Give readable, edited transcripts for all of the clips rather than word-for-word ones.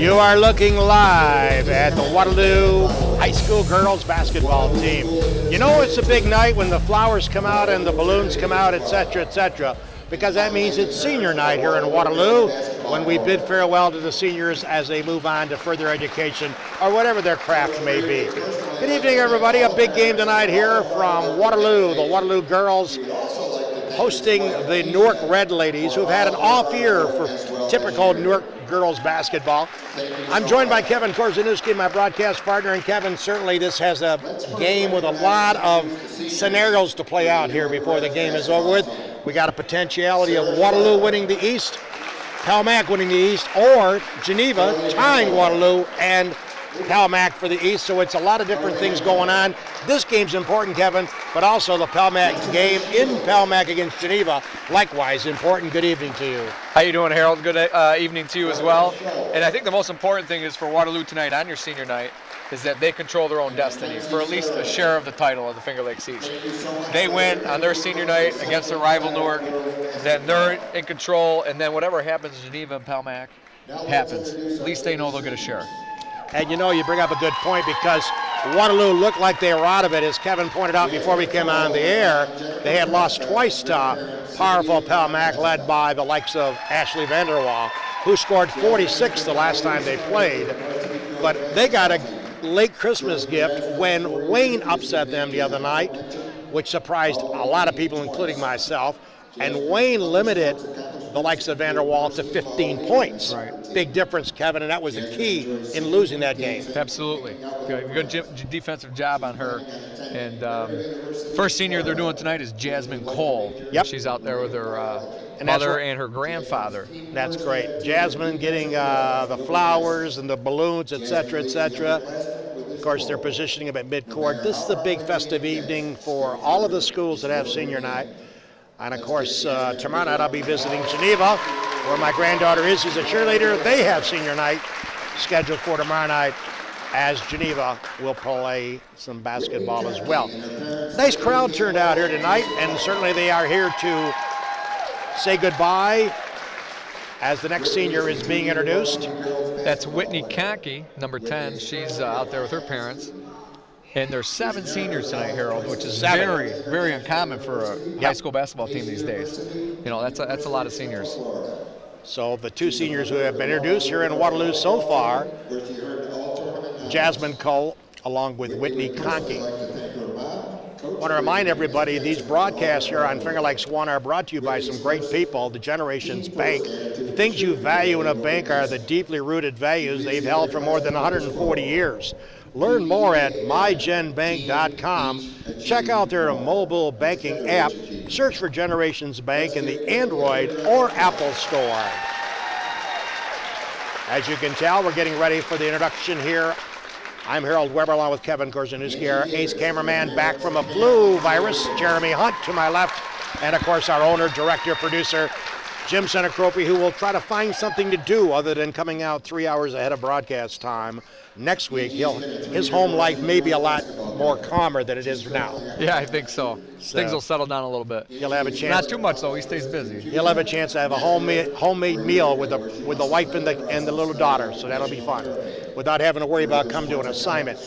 You are looking live at the Waterloo High School girls basketball team. You know it's a big night when the flowers come out and the balloons come out, etc., because that means it's senior night here in Waterloo when we bid farewell to the seniors as they move on to further education or whatever their craft may be. Good evening, everybody. A big game tonight here from Waterloo. The Waterloo girls hosting the Newark Red Ladies, who've had an off year for typical Newark girls basketball. I'm joined by Kevin Korzeniewski, my broadcast partner, and Kevin, certainly this has a game with a lot of scenarios to play out here before the game is over with. We got a potentiality of Waterloo winning the East, Palmac winning the East, or Geneva tying Waterloo and Palmac for the East, so it's a lot of different things going on. This game's important, Kevin, but also the Palmac game in Palmac against Geneva, likewise important. Good evening to you. How you doing, Harold? Good evening to you as well. And I think the most important thing is for Waterloo tonight on your senior night is that they control their own destiny for at least a share of the title of the Finger Lakes East. They win on their senior night against their rival Newark, then they're in control, and then whatever happens in Geneva and Palmac happens. At least they know they'll get a share. And you know, you bring up a good point because Waterloo looked like they were out of it. As Kevin pointed out before we came on the air, they had lost twice to powerful Palmac, led by the likes of Ashley Vanderwall, who scored 46 the last time they played. But they got a late Christmas gift when Wayne upset them the other night, which surprised a lot of people, including myself. And Wayne limited the likes of Vanderwall to 15 points. Right. Big difference, Kevin, and that was the key in losing that game. Absolutely. Good defensive job on her. And first senior they're doing tonight is Jasmine Cole. Yep. She's out there with her mother and her grandfather. That's great. Jasmine getting the flowers and the balloons, etc., etc. Of course, they're positioning them at midcourt. This is a big festive evening for all of the schools that have senior night. And, of course, tomorrow night I'll be visiting Geneva, where my granddaughter is. She's a cheerleader. They have senior night scheduled for tomorrow night, as Geneva will play some basketball as well. Nice crowd turned out here tonight, and certainly they are here to say goodbye as the next senior is being introduced. That's Whitney Conkey, number 10. She's out there with her parents. And there's 7 seniors tonight, Harold, which is very, very uncommon for a high school basketball team these days. You know, that's a lot of seniors. So the 2 seniors who have been introduced here in Waterloo so far, Jasmine Cole along with Whitney Conkey. I want to remind everybody these broadcasts here on Finger Lakes One are brought to you by some great people, the Generations Bank. The things you value in a bank are the deeply rooted values they've held for more than 140 years. Learn more at mygenbank.com. Check out their mobile banking app. Search for Generations Bank in the Android or Apple Store. As you can tell, we're getting ready for the introduction here. I'm Harold Weber along with Kevin Korzeniewski, our ace cameraman back from a flu virus, Jeremy Hunt to my left, and of course our owner, director, producer, Jim Senecropi, who will try to find something to do other than coming out 3 hours ahead of broadcast time. Next week, his home life may be a lot more calmer than it is now. Yeah, I think so. Things will settle down a little bit. He'll have a chance. Not too much though. He stays busy. He'll have a chance to have a homemade meal with the wife and the little daughter, so that'll be fun, without having to worry about come to an assignment.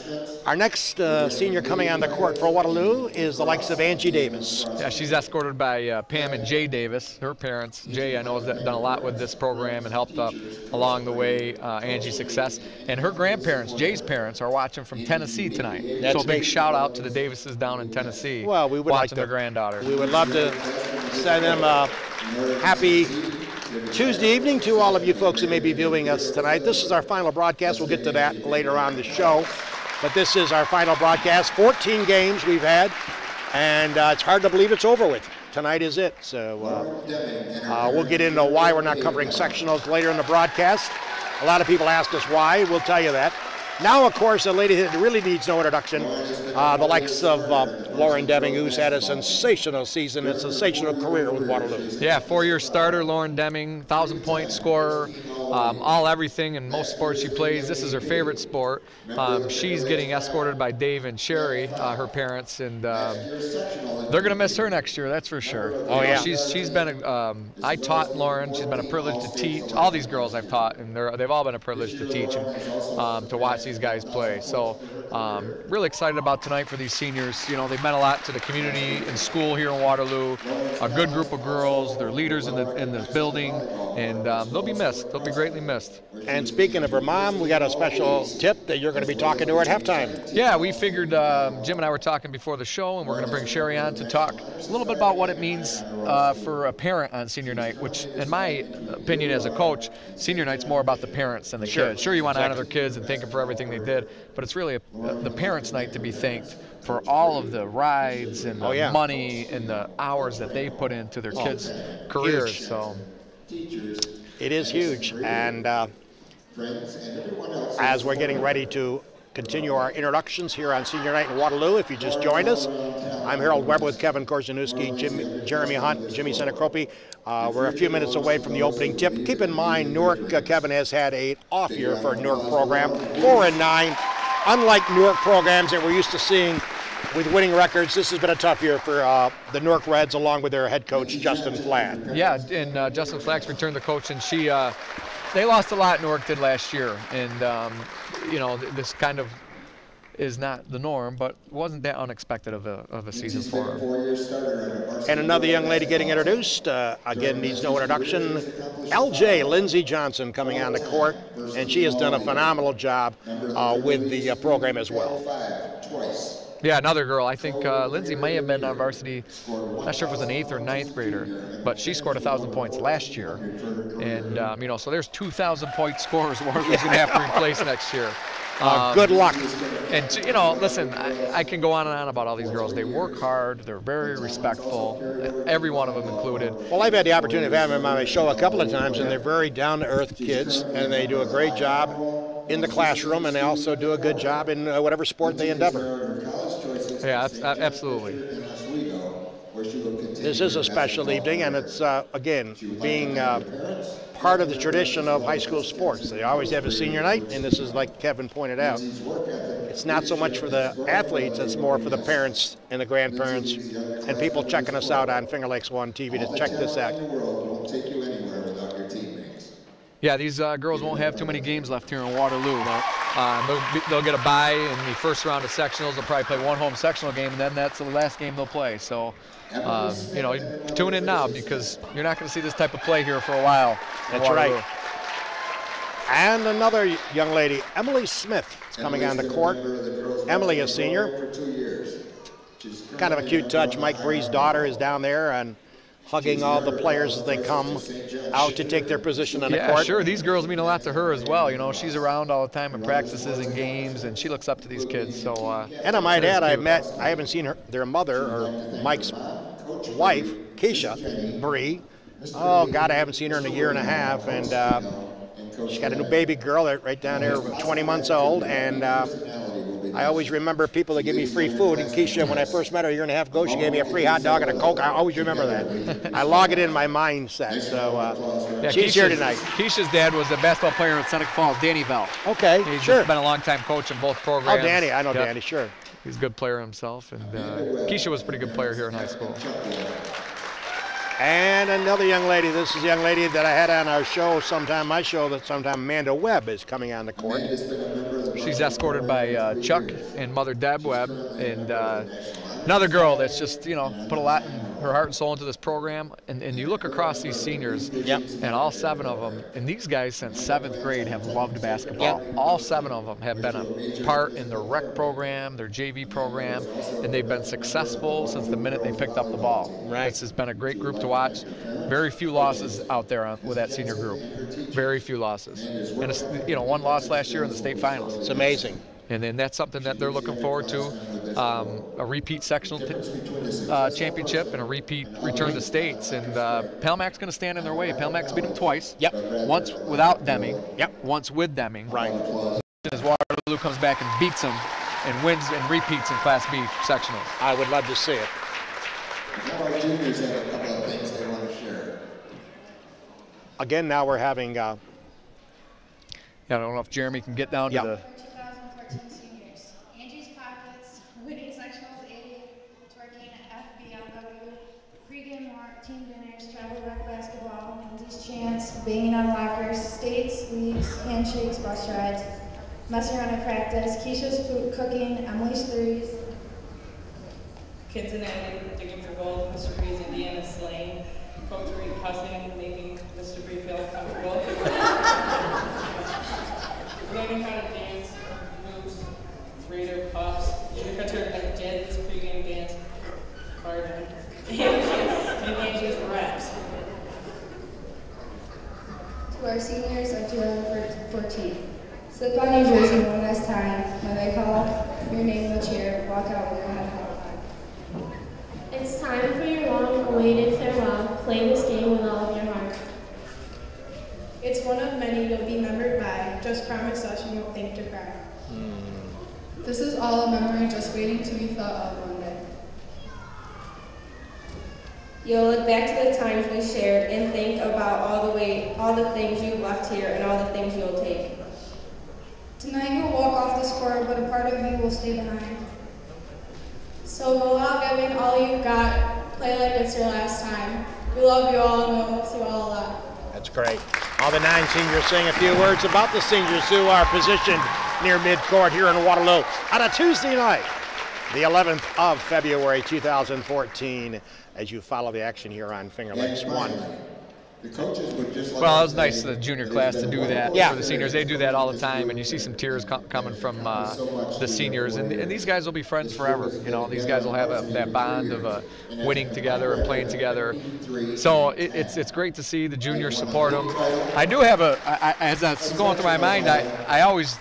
Our next senior coming on the court for Waterloo is the likes of Angie Davis. Yeah, she's escorted by Pam and Jay Davis, her parents. Jay, I know, has done a lot with this program and helped along the way Angie's success. And her grandparents, Jay's parents, are watching from Tennessee tonight. So a big shout out to the Davises down in Tennessee. Well, we would watching their granddaughter. We would love to send them a happy Tuesday evening to all of you folks who may be viewing us tonight. This is our final broadcast. We'll get to that later on the show. But this is our final broadcast. 14 games we've had, and it's hard to believe it's over with. Tonight is it. So we'll get into why we're not covering sectionals later in the broadcast. A lot of people ask us why. We'll tell you that. Now, of course, a lady that really needs no introduction, the likes of Lauren Deming, who's had a sensational season, a sensational career with Waterloo. Yeah, 4-year starter, Lauren Deming, 1,000-point scorer, all everything in most sports she plays. This is her favorite sport. She's getting escorted by Dave and Sherry, her parents, and they're going to miss her next year, that's for sure. Oh, yeah. She's been, I taught Lauren, she's been a privilege to teach. All these girls I've taught, and they've all been a privilege to teach and to watch these guys play. So really excited about tonight for these seniors. You know, they've meant a lot to the community and school here in Waterloo. A good group of girls. They're leaders in the building, and they'll be missed. They'll be greatly missed. And speaking of her mom, we got a special tip that you're going to be talking to her at halftime. Yeah, we figured, Jim and I were talking before the show, and we're going to bring Sherry on to talk a little bit about what it means for a parent on senior night, which, in my opinion as a coach, senior night's more about the parents than the kids. Sure, you want to honor their kids and thank them for everything they did, but it's really the parents' night to be thanked for all of the rides and the money and the hours that they put into their kids' careers. Huge. So it is huge, and as we're getting ready to continue our introductions here on Senior Night in Waterloo, if you just joined us, I'm Harold Weber with Kevin Korzeniewski, Jeremy Hunt, Jimmy Senacropi. We're a few minutes away from the opening tip. Keep in mind, Newark, Kevin has had an off year for a Newark program, 4-9. Unlike Newark programs that we're used to seeing with winning records, this has been a tough year for the Newark Reds, along with their head coach, Justin Flatt. Yeah, and Justin Flack's returned the coach, and they lost a lot, Newark did last year, and you know, this kind of is not the norm, but wasn't that unexpected of a season for him. And another young lady getting introduced, again, needs no introduction, LJ, Lindsey Johnson, coming on the court, and she has done a phenomenal job with the program as well. Yeah, another girl. I think Lindsay may have been on varsity. Not sure if it was an 8th or 9th grader, but she scored 1,000 points last year. And, you know, so there's 2,000-point scorers Waterloo's going to have to replace next year. Good luck. And, you know, listen, I can go on and on about all these girls. They work hard. They're very respectful, every one of them included. Well, I've had the opportunity of having them on my show a couple of times, and they're very down-to-earth kids, and they do a great job in the classroom, and they also do a good job in whatever sport they endeavor. Yeah, absolutely. This is a special evening, and it's, again, being part of the tradition of high school sports. They always have a senior night, and this is, like Kevin pointed out, it's not so much for the athletes, it's more for the parents and the grandparents and people checking us out on Finger Lakes One TV to check this out. Yeah, these girls won't have too many games left here in Waterloo. They'll get a bye in the first round of sectionals. They'll probably play one home sectional game, and then that's the last game they'll play. So, you know, tune in now, because you're not going to see this type of play here for a while. That's right. And another young lady, Emily Smith, is coming on the court. Emily, a senior. Kind of a cute touch. Mike Bree's daughter is down there and hugging all the players as they come out to take their position on the court. Yeah, sure. These girls mean a lot to her as well. You know, she's around all the time in practices and games, and she looks up to these kids. So. And I might add, I haven't seen their mother or Mike's wife, Keisha Bree. Oh God, I haven't seen her in a year and a half, and she's got a new baby girl right down there, 20 months old, and I always remember people that give me free food. And Keisha, when I first met her a year and a half ago, she gave me a free hot dog and a Coke. I always remember that. I log it in my mindset. So yeah, she's here tonight. Keisha's dad was a basketball player at Seneca Falls, Danny Bell. Okay, He's sure. been a long-time coach in both programs. Oh, Danny, I know Danny, sure. He's a good player himself, and Keisha was a pretty good player here in high school. And another young lady. This is a young lady that I had on our show sometime, Amanda Webb is coming on the court. She's escorted by Chuck and Mother Deb Webb, and another girl that's just, you know, put a lot in her heart and soul into this program. And you look across these seniors, and all 7 of them, and these guys since 7th grade have loved basketball. All 7 of them have been a part in their rec program, their JV program, and they've been successful since the minute they picked up the ball. Right. This has been a great group to watch. Very few losses out there with that senior group. Very few losses. And it's, you know, 1 loss last year in the state finals. It's amazing. And then that's something that they're looking forward to, a repeat sectional championship and a repeat return to states. And Palmac's going to stand in their way. Palmac's beat them twice. Yep. Once without Deming. Yep. Once with Deming. Right. As Waterloo Waterloo comes back and beats them and wins and repeats in Class B sectionals. I would love to see it. All our juniors have a couple of things they want to share. Again, now we're having. Yeah, I don't know if Jeremy can get down to the. 2014 seniors. Angie's Pockets, winning sectionals 80, twerking at FL1, pregame team dinners, travel rec basketball, Angie's chants, banging on lockers, states, leagues, handshakes, bus rides, messing around at practice, Keisha's food cooking, Emily's threes. Kids and Ed digging for gold, Mr. Breeze and Deanna slaying, Coach Reed cussing, making Mr. Bree feel comfortable. Learning how to dance, moves, Raider puffs, Junior like Jed's pregame dance, pardon, and Angie's raps. To our seniors of 2014. Slip on your jersey one last time. When they call your name in the cheer, walk out with your head held high. It's time for your long-awaited farewell. Play this game with all of your heart. It's one of many you'll be remembered by. Just promise us you won't think to cry. This is all a memory just waiting to be thought of one day. You'll look back to the times we shared and think about all the things you left here and all the things you'll take. Tonight you'll walk off this court, but a part of you will stay behind. So go out giving all you've got. Play like it's your last time. We love you all and we'll miss you all a lot. That's great. All the 9 seniors saying a few words about the seniors who are positioned near midcourt here in Waterloo on a Tuesday night, the 11th of February 2014, as you follow the action here on Finger Lakes 1. The coaches would just like Well, it was nice for the junior class to do that Yeah. for the seniors. They do that all the time, and you see some tears coming from the seniors. And these guys will be friends forever. You know, these guys will have that bond of winning together and playing together. So it's great to see the juniors support them. I do have as that's going through my mind, I always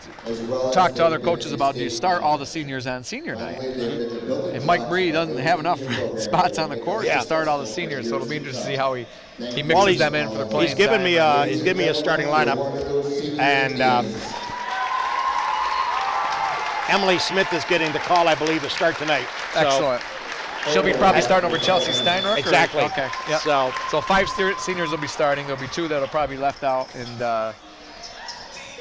talk to other coaches about, do you start all the seniors on senior night? And Mike Bree doesn't have enough spots on the court to start all the seniors, so it'll be interesting to see how he mixes them in for the playing He's given time. me a starting lineup, and Emily Smith is getting the call, I believe, to start tonight. So, Excellent. She'll be probably starting over Chelsea Steinrock? Exactly. Okay. Yep. So 5 seniors will be starting. There'll be 2 that'll probably be left out, and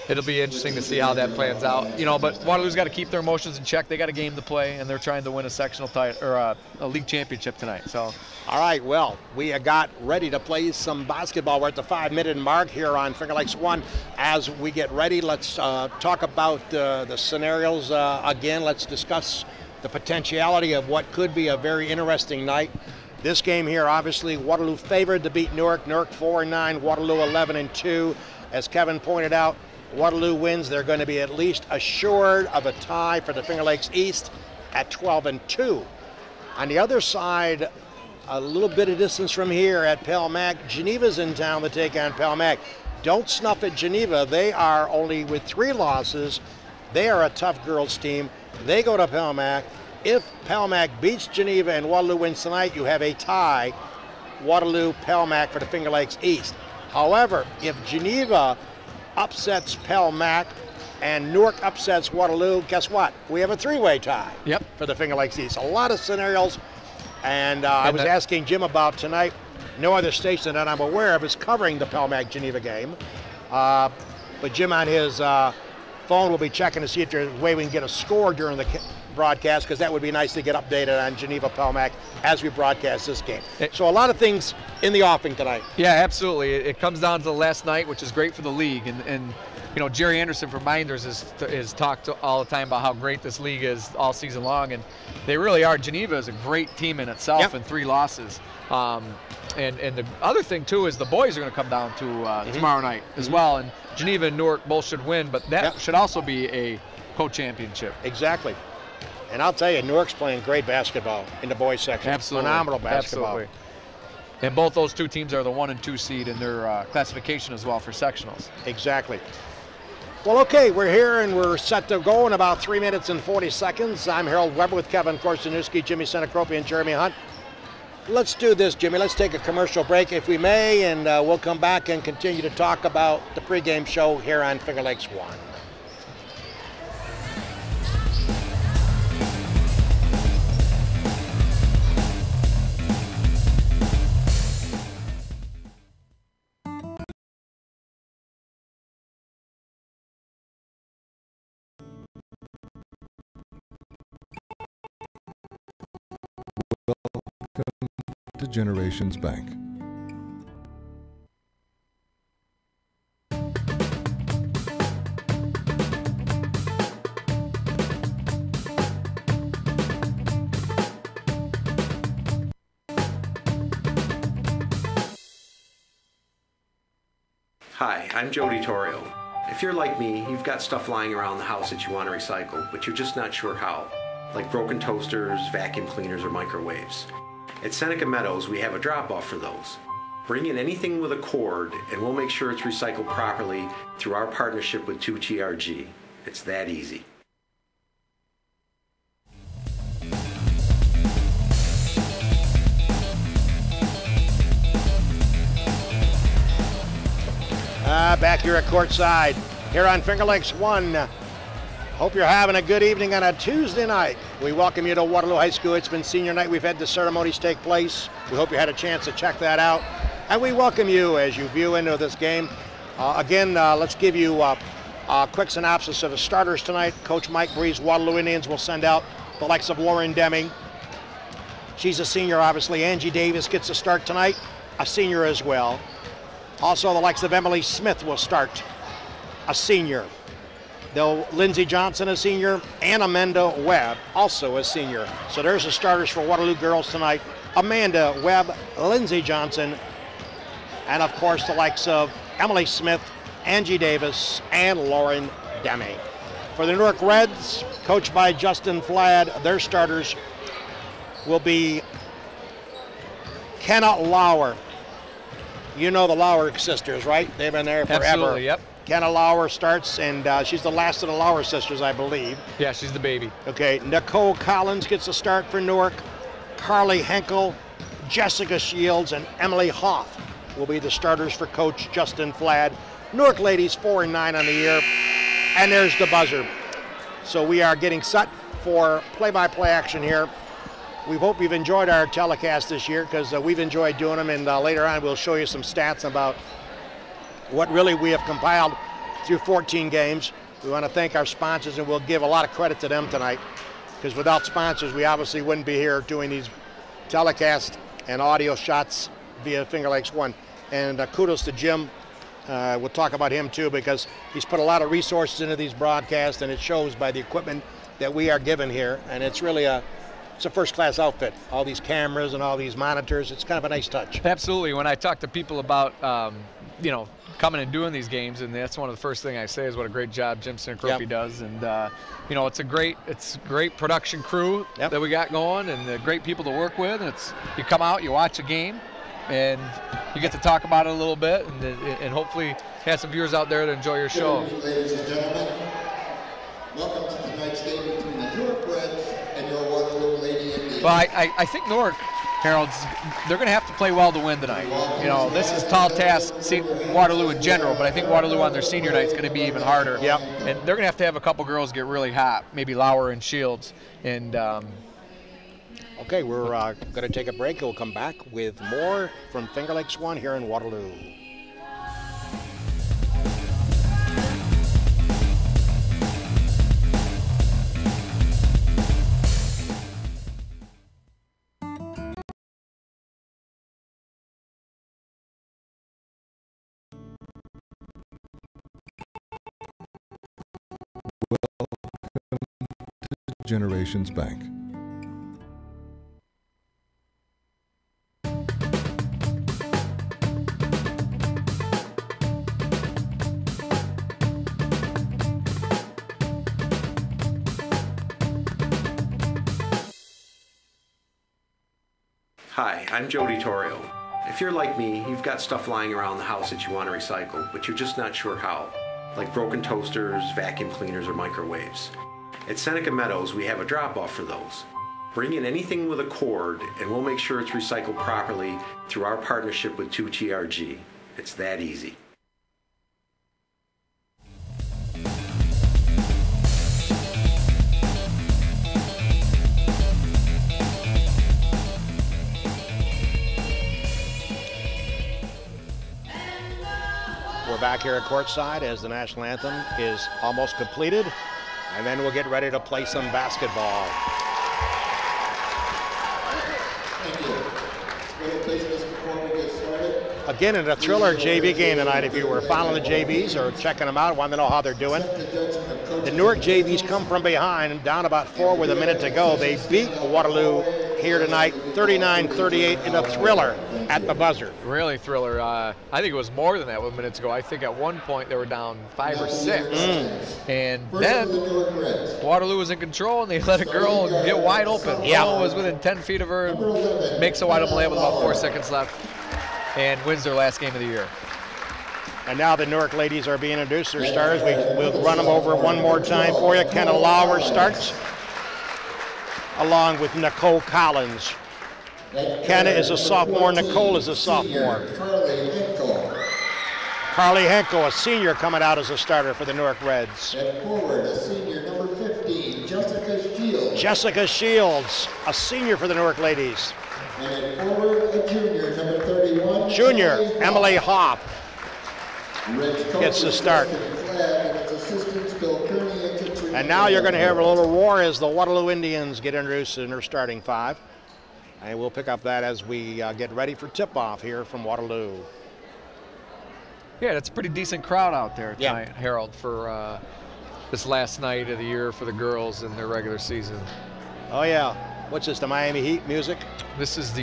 it'll be interesting to see how that plans out. You know, but Waterloo's got to keep their emotions in check. They got a game to play, and they're trying to win a sectional title or a league championship tonight. So. all right, well, we got ready to play some basketball. We're at the 5-minute mark here on Finger Lakes 1. As we get ready, let's talk about the scenarios again. Let's discuss the potentiality of what could be a very interesting night. This game here, obviously, Waterloo favored to beat Newark. Newark 4-9, Waterloo 11-2. As Kevin pointed out, Waterloo wins. They're going to be at least assured of a tie for the Finger Lakes East at 12-2. On the other side, a little bit of distance from here at Pelmac, Geneva's in town to take on Pelmac. Don't snuff at Geneva. They are only with 3 losses. They are a tough girls team. They go to Pelmac. If Pelmac beats Geneva and Waterloo wins tonight, you have a tie, Waterloo-Pelmac for the Finger Lakes East. However, if Geneva upsets Pelmac and Newark upsets Waterloo, guess what? We have a 3-way tie for the Finger Lakes East. A lot of scenarios, and I was asking Jim about tonight. No other station that I'm aware of is covering the Pelmac-Geneva game. But Jim on his phone will be checking to see if there's a way we can get a score during the broadcast, because that would be nice to get updated on Geneva-Pelmac as we broadcast this game. So a lot of things in the offing tonight. Yeah, absolutely. It comes down to the last night, which is great for the league. And you know, Jerry Anderson from Minders has talked all the time about how great this league is all season long, and they really are. Geneva is a great team in itself, and 3 losses. And the other thing too is the boys are going to come down to tomorrow night as well, and Geneva and Newark both should win, but that should also be a co-championship. Exactly. And I'll tell you, Newark's playing great basketball in the boys section. Absolutely. Phenomenal basketball. Absolutely. And both those 2 teams are the 1 and 2 seed in their classification as well for sectionals. Exactly. Well, okay, we're here and we're set to go in about 3 minutes and 40 seconds. I'm Harold Weber with Kevin Korzeniewski, Jimmy Senacropi, and Jeremy Hunt. Let's do this, Jimmy. Let's take a commercial break, if we may, and we'll come back and continue to talk about the pregame show here on Finger Lakes 1. Generations Bank. Hi, I'm Jody Torrio. If you're like me, you've got stuff lying around the house that you want to recycle, but you're just not sure how, like broken toasters, vacuum cleaners, or microwaves. At Seneca Meadows, we have a drop-off for those. Bring in anything with a cord, and we'll make sure it's recycled properly through our partnership with 2TRG. It's that easy. Back here at courtside, here on Finger Lakes 1. Hope you're having a good evening on a Tuesday night. We welcome you to Waterloo High School. It's been senior night. We've had the ceremonies take place. We hope you had a chance to check that out. And we welcome you as you view into this game. Let's give you a quick synopsis of the starters tonight. Coach Mike Breeze, Waterloo Indians, will send out the likes of Lauren Deming. She's a senior, obviously. Angie Davis gets a start tonight, a senior as well. Also, the likes of Emily Smith will start, a senior. Though Lindsey Johnson, a senior, and Amanda Webb, also a senior. So there's the starters for Waterloo girls tonight. Amanda Webb, Lindsey Johnson, and of course the likes of Emily Smith, Angie Davis, and Lauren Deming. For the Newark Reds, coached by Justin Flad, their starters will be Kenna Lauer. You know the Lauer sisters, right? They've been there forever. Absolutely, yep. Kenna Lauer starts, and she's the last of the Lauer sisters, I believe. Yeah, she's the baby. Okay, Nicole Collins gets a start for Newark. Carly Henkel, Jessica Shields, and Emily Hoff will be the starters for Coach Justin Flad. Newark ladies 4-9 on the year, and there's the buzzer. So we are getting set for play-by-play action here. We hope you've enjoyed our telecast this year, because we've enjoyed doing them, and later on we'll show you some stats about what really we have compiled through 14 games. We want to thank our sponsors, and we'll give a lot of credit to them tonight, because without sponsors we obviously wouldn't be here doing these telecast and audio shots via Finger Lakes 1. And kudos to Jim. We'll talk about him too, because he's put a lot of resources into these broadcasts, and it shows by the equipment that we are given here. And it's really it's a first-class outfit. All these cameras and all these monitors, it's kind of a nice touch. Absolutely. When I talk to people about, coming and doing these games, and that's one of the first things I say is what a great job Jim Sincropi does. And, it's a great production crew that we got going, and great people to work with. And you come out, you watch a game, and you get to talk about it a little bit, and hopefully have some viewers out there to enjoy your show. Ladies and gentlemen, welcome to tonight's game between the Newark Reds and your Waterloo Lady Indians. Well, I think Newark, Harold, they're going to have to play well to win tonight. This is a tall task, Waterloo in general, but I think Waterloo on their senior night is going to be even harder. Yep. And they're going to have a couple girls get really hot, maybe Lauer and Shields. And okay, we're going to take a break. We'll come back with more from Finger Lakes 1 here in Waterloo. Generations Bank. Hi, I'm Jody Torrio. If you're like me, you've got stuff lying around the house that you want to recycle, but you're just not sure how, like broken toasters, vacuum cleaners, or microwaves. At Seneca Meadows, we have a drop-off for those. Bring in anything with a cord, and we'll make sure it's recycled properly through our partnership with 2TRG. It's that easy. We're back here at courtside as the national anthem is almost completed, and then we'll get ready to play some basketball. Thank you. again, in a thriller JV game tonight. If you were following the JVs or checking them out, want to know how they're doing. The Newark JVs come from behind, down about 4 with a minute to go. They beat Waterloo here tonight, 39-38 in a thriller at the buzzer. Really thriller. I think it was more than that with minutes ago. I think at one point they were down 5 or 6. And then Waterloo was in control, and they let a girl get wide open. Yeah. Girl was within 10 feet of her, makes a wide open layup with about 4 seconds left, and wins their last game of the year. And now the Newark ladies are being introduced. Their stars. We'll run them over one more time for you. Kenna Lauer starts, along with Nicole Collins. Kenna is a sophomore. Nicole is a sophomore. Carly Henkel, a senior, coming out as a starter for the Newark Reds. At forward, a senior, number 15, Jessica Shields. Jessica Shields, a senior for the Newark ladies. And at forward, a junior, number 31. Junior, Emily Hoff gets the start. And now you're going to hear a little roar as the Waterloo Indians get introduced in their starting 5. And we'll pick up that as we get ready for tip-off here from Waterloo. Yeah, that's a pretty decent crowd out there tonight, Harold, for this last night of the year for the girls in their regular season. Oh, yeah. What's this, the Miami Heat music? This is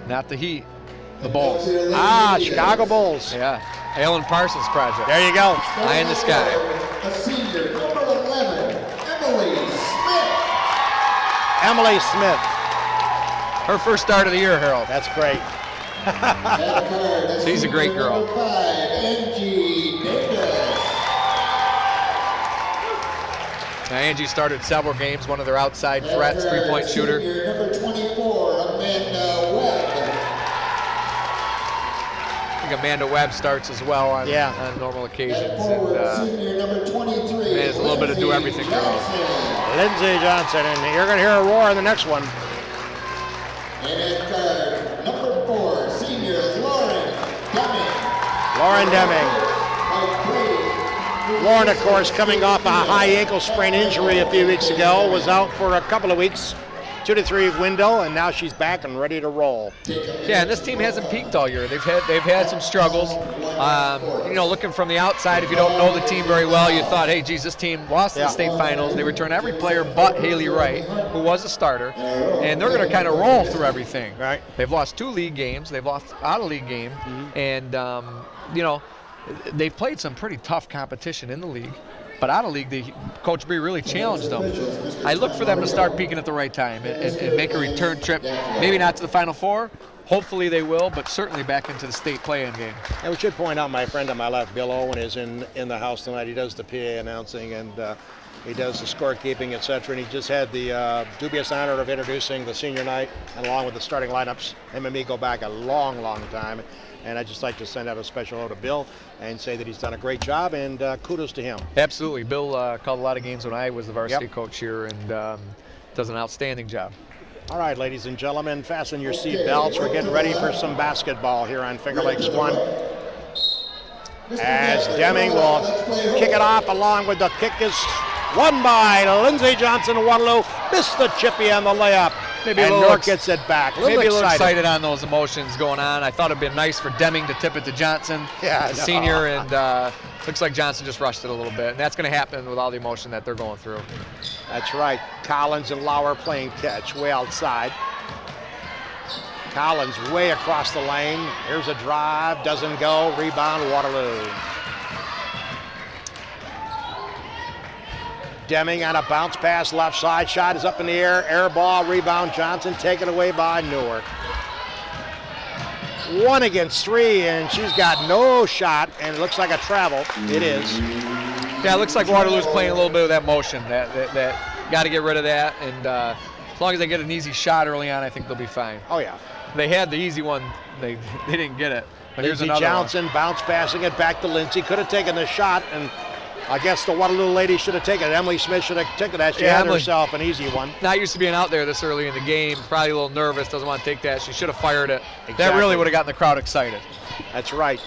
not the Heat, the Bulls. Ah, Chicago Bulls. Yeah, Alan Parsons project. There you go. Eye in the sky. A senior, number 11, Emily Smith. Emily Smith. Her first start of the year, Harold. That's great. She's a great girl. Number 5, Angie Davis. Now, Angie started several games, one of their outside threats, three-point shooter. Senior, number 24, Amanda Webb. I think Amanda Webb starts as well on normal occasions. Senior, number 23. It's a little bit of do everything girl. Lindsay Johnson, and you're going to hear a roar in the next one. And at guard, number 4, senior Lauren Deming. Lauren Deming. Lauren, of course, coming off a high ankle sprain injury a few weeks ago, was out for a couple of weeks, 2 to 3 window, and now she's back and ready to roll. Yeah, and this team hasn't peaked all year. They've had some struggles. Looking from the outside, if you don't know the team very well, you thought, hey, geez, this team lost in the state finals. They returned every player but Haley Wright, who was a starter, and they're going to kind of roll through everything. Right. They've lost 2 league games. They've lost out of league game, and they've played some pretty tough competition in the league. But out of league, Coach Bree really challenged them. I look for them to start peaking at the right time and make a return trip. Maybe not to the Final Four. Hopefully they will, but certainly back into the state play-in game. And we should point out my friend on my left, Bill Owen, is in the house tonight. He does the PA announcing and he does the scorekeeping, etc. And he just had the dubious honor of introducing the senior night, and along with the starting lineups. Him and me go back a long, long time. And I'd just like to send out a special hello to Bill and say that he's done a great job, and kudos to him. Absolutely. Bill called a lot of games when I was the varsity coach here, and does an outstanding job. All right, ladies and gentlemen, fasten your seat belts. We're getting ready for some basketball here on Finger Lakes 1. As Deming will kick it off, along with the kick is won by Lindsay Johnson. Waterloo missed the chippy on the layup. Maybe and Newark gets it back. Maybe a little excited on those emotions going on. I thought it'd been nice for Deming to tip it to Johnson, the senior, and looks like Johnson just rushed it a little bit. And that's going to happen with all the emotion that they're going through. That's right. Collins and Lauer playing catch way outside. Collins way across the lane. Here's a drive, doesn't go. Rebound, Waterloo. Deming on a bounce pass left side. Shot is up in the air. Air ball, rebound, Johnson. Taken away by Newark. 1 against 3, and she's got no shot, and it looks like a travel. It is. Yeah, it looks like Waterloo's playing a little bit of that motion. That got to get rid of that, and as long as they get an easy shot early on, I think they'll be fine. Oh, yeah. They had the easy one. They didn't get it. But here's Lindsay another Johnson one. bounce passing it back to Lindsay. Could have taken the shot, and I guess the Waterloo lady should have taken it. Emily Smith should have taken that. She had herself an easy one. Not used to being out there this early in the game. Probably a little nervous, doesn't want to take that. She should have fired it. Exactly. That really would have gotten the crowd excited. That's right.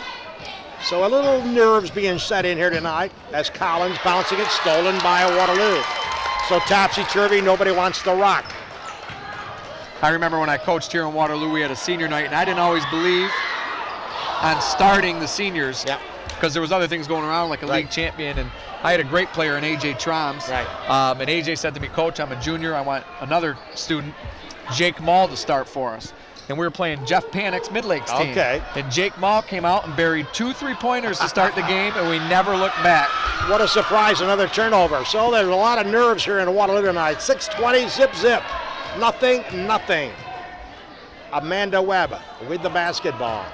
So a little nerves being set in here tonight as Collins bouncing it, stolen by Waterloo. So topsy-turvy, nobody wants to rock. I remember when I coached here in Waterloo, we had a senior night, and I didn't always believe on starting the seniors. Yep. Because there was other things going around, like a league champion, and I had a great player in A.J. Troms. Right. And A.J. said to me, Coach, I'm a junior. I want another student, Jake Mall, to start for us. And we were playing Jeff Panic's Mid-Lakes team. Okay. And Jake Mall came out and buried 2 3-pointers to start the game, and we never looked back. What a surprise, another turnover. So there's a lot of nerves here in Waterloo tonight. 6:20, zip, zip. Nothing, nothing. Amanda Webb with the basketball.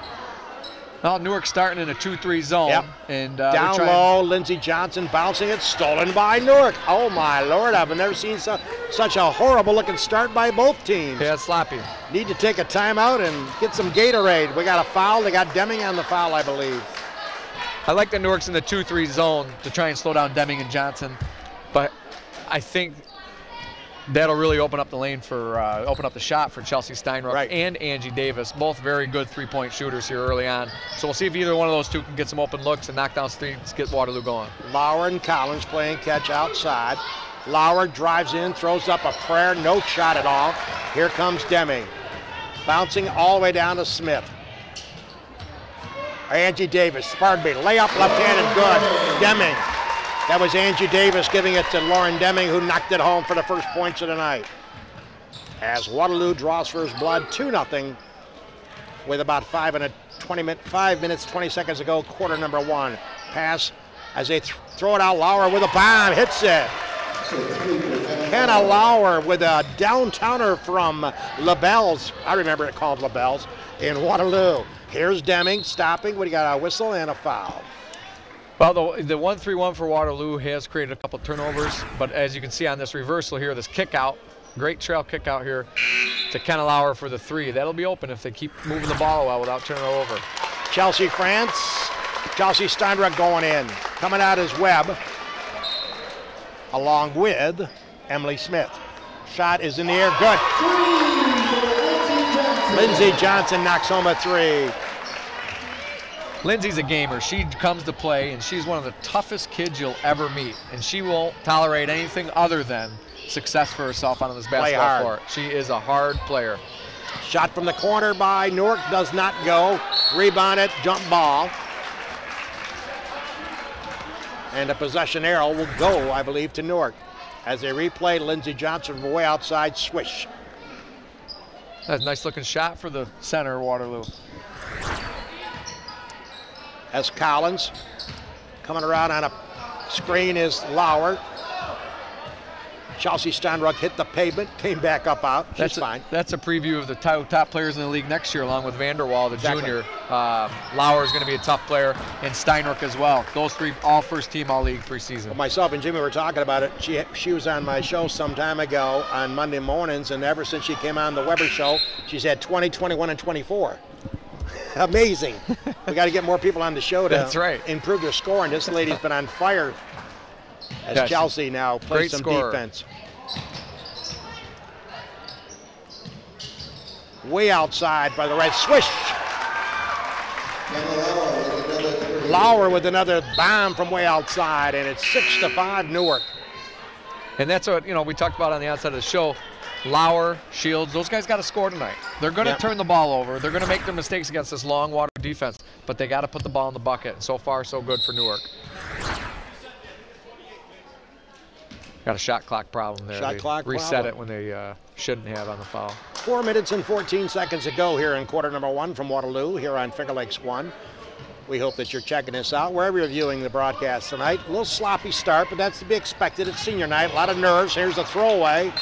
Well, Newark starting in a 2-3 zone. Yep. And down low, Lindsey Johnson bouncing it, stolen by Newark. Oh my Lord, I've never seen such a horrible looking start by both teams. Yeah, it's sloppy. Need to take a timeout and get some Gatorade. We got a foul, they got Deming on the foul, I believe. I like that Newark's in the 2-3 zone to try and slow down Deming and Johnson, but I think that'll really open up the lane for, open up the shot for Chelsea Steinrock and Angie Davis, both very good three-point shooters here early on. So we'll see if either one of those two can get some open looks and knock down threes, get Waterloo going. Lauer and Collins playing catch outside. Lauer drives in, throws up a prayer, no shot at all. Here comes Deming, bouncing all the way down to Smith. Angie Davis, pardon me, layup left-handed, good. Deming. That was Angie Davis giving it to Lauren Deming, who knocked it home for the first points of the night. As Waterloo draws first blood, 2-0, with about 5 minutes, 20 seconds to go, quarter number 1. Pass as they throw it out, Lauer with a bomb, hits it. Kenna Lauer with a downtowner from LaBelle's, I remember it called LaBelle's, in Waterloo. Here's Deming stopping, we got a whistle and a foul. Well, the 1-3-1 for Waterloo has created a couple turnovers, but as you can see on this reversal here, this kick out, great trail kick out here to Kenna Lauer for the 3. That'll be open if they keep moving the ball well without turning it over. Chelsea Steinrock going in. Coming out is Webb, along with Emily Smith. Shot is in the air, good. Lindsey Johnson knocks home a 3. Lindsay's a gamer. She comes to play, and she's one of the toughest kids you'll ever meet. And she won't tolerate anything other than success for herself on this basketball court. She is a hard player. Shot from the corner by Newark does not go. Rebounded, jump ball. And a possession arrow will go, I believe, to Newark. As they replay, Lindsey Johnson from way outside, swish. That's a nice looking shot for the center of Waterloo. As Collins coming around on a screen is Lauer. Chelsea Steinrock hit the pavement, came back up out. She's fine. That's a preview of the top players in the league next year, along with Vanderwall, the junior. Lauer is going to be a tough player, and Steinrock as well. Those 3, all first team, all league preseason. Well, myself and Jimmy were talking about it. She was on my show some time ago on Monday mornings, and ever since she came on the Weber show, she's had 20, 21, and 24. Amazing. We got to get more people on the show to improve their score, and this lady's been on fire as Chelsea now plays some defense. Way outside by the Reds. Swish! Lauer with another bomb from way outside, and it's 6-5 Newark. And that's what, we talked about on the outside of the show. Lauer, Shields, those guys got to score tonight. They're going to turn the ball over. They're going to make their mistakes against this long water defense, but they got to put the ball in the bucket. And so far, so good for Newark. Got a shot clock problem there. Reset it when they shouldn't have on the foul. 4 minutes and 14 seconds to go here in quarter number 1 from Waterloo here on Finger Lakes 1. We hope that you're checking this out wherever you're viewing the broadcast tonight. A little sloppy start, but that's to be expected. It's senior night, a lot of nerves. Here's a throwaway,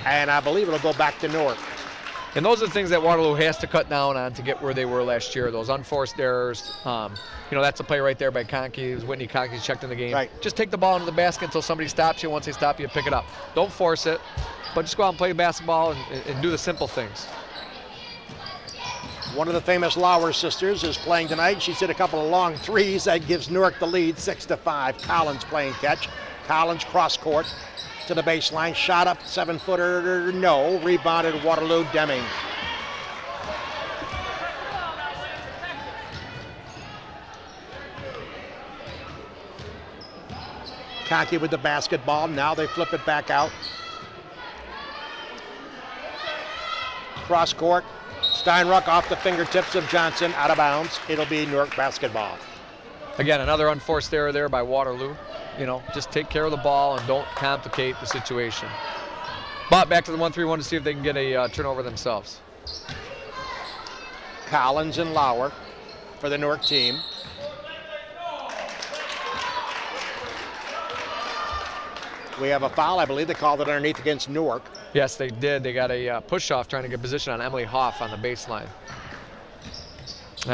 and I believe it'll go back to Newark. And those are the things that Waterloo has to cut down on to get where they were last year, those unforced errors. That's a play right there by Conkey. It was Whitney Conkey checked in the game. Right. Just take the ball into the basket until somebody stops you. Once they stop you, pick it up. Don't force it, but just go out and play basketball and do the simple things. One of the famous Lauer sisters is playing tonight. She's hit a couple of long threes. That gives Newark the lead, 6-5. Collins playing catch. Collins cross court to the baseline. Shot up, 7-footer, no. Rebounded Waterloo, Deming. Conkey with the basketball. Now they flip it back out. Cross court. Steinruck off the fingertips of Johnson, out of bounds. It'll be Newark basketball. Again, another unforced error there by Waterloo. You know, just take care of the ball and don't complicate the situation. But back to the 1-3-1 to see if they can get a turnover themselves. Collins and Lauer for the Newark team. We have a foul. I believe they called it underneath against Newark. Yes, they did. They got a push-off trying to get position on Emily Hoff on the baseline.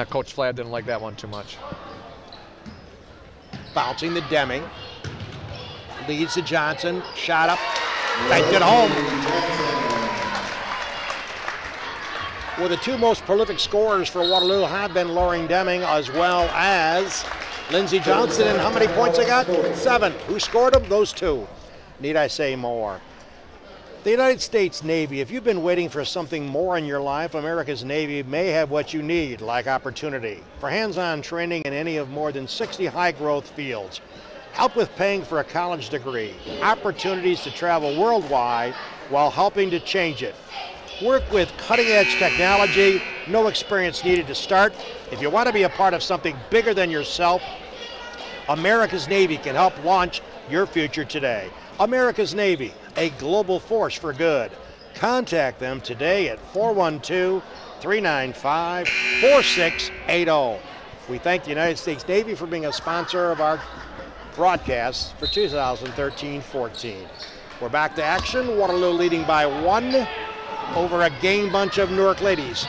Coach Flad didn't like that one too much. Bouncing to Deming. Leads to Johnson. Shot up. Banked it home. Well, the two most prolific scorers for Waterloo have been Lauren Deming as well as Lindsey Johnson. And how many points they got? 7. Who scored them? Those two. Need I say more? The United States Navy, if you've been waiting for something more in your life, America's Navy may have what you need, like opportunity. For hands-on training in any of more than 60 high-growth fields, help with paying for a college degree, opportunities to travel worldwide while helping to change it. Work with cutting-edge technology, no experience needed to start. If you want to be a part of something bigger than yourself, America's Navy can help launch your future today. America's Navy, a global force for good. Contact them today at 412-395-4680. We thank the United States Navy for being a sponsor of our broadcast for 2013-14. We're back to action. Waterloo leading by 1 over a game bunch of Newark ladies.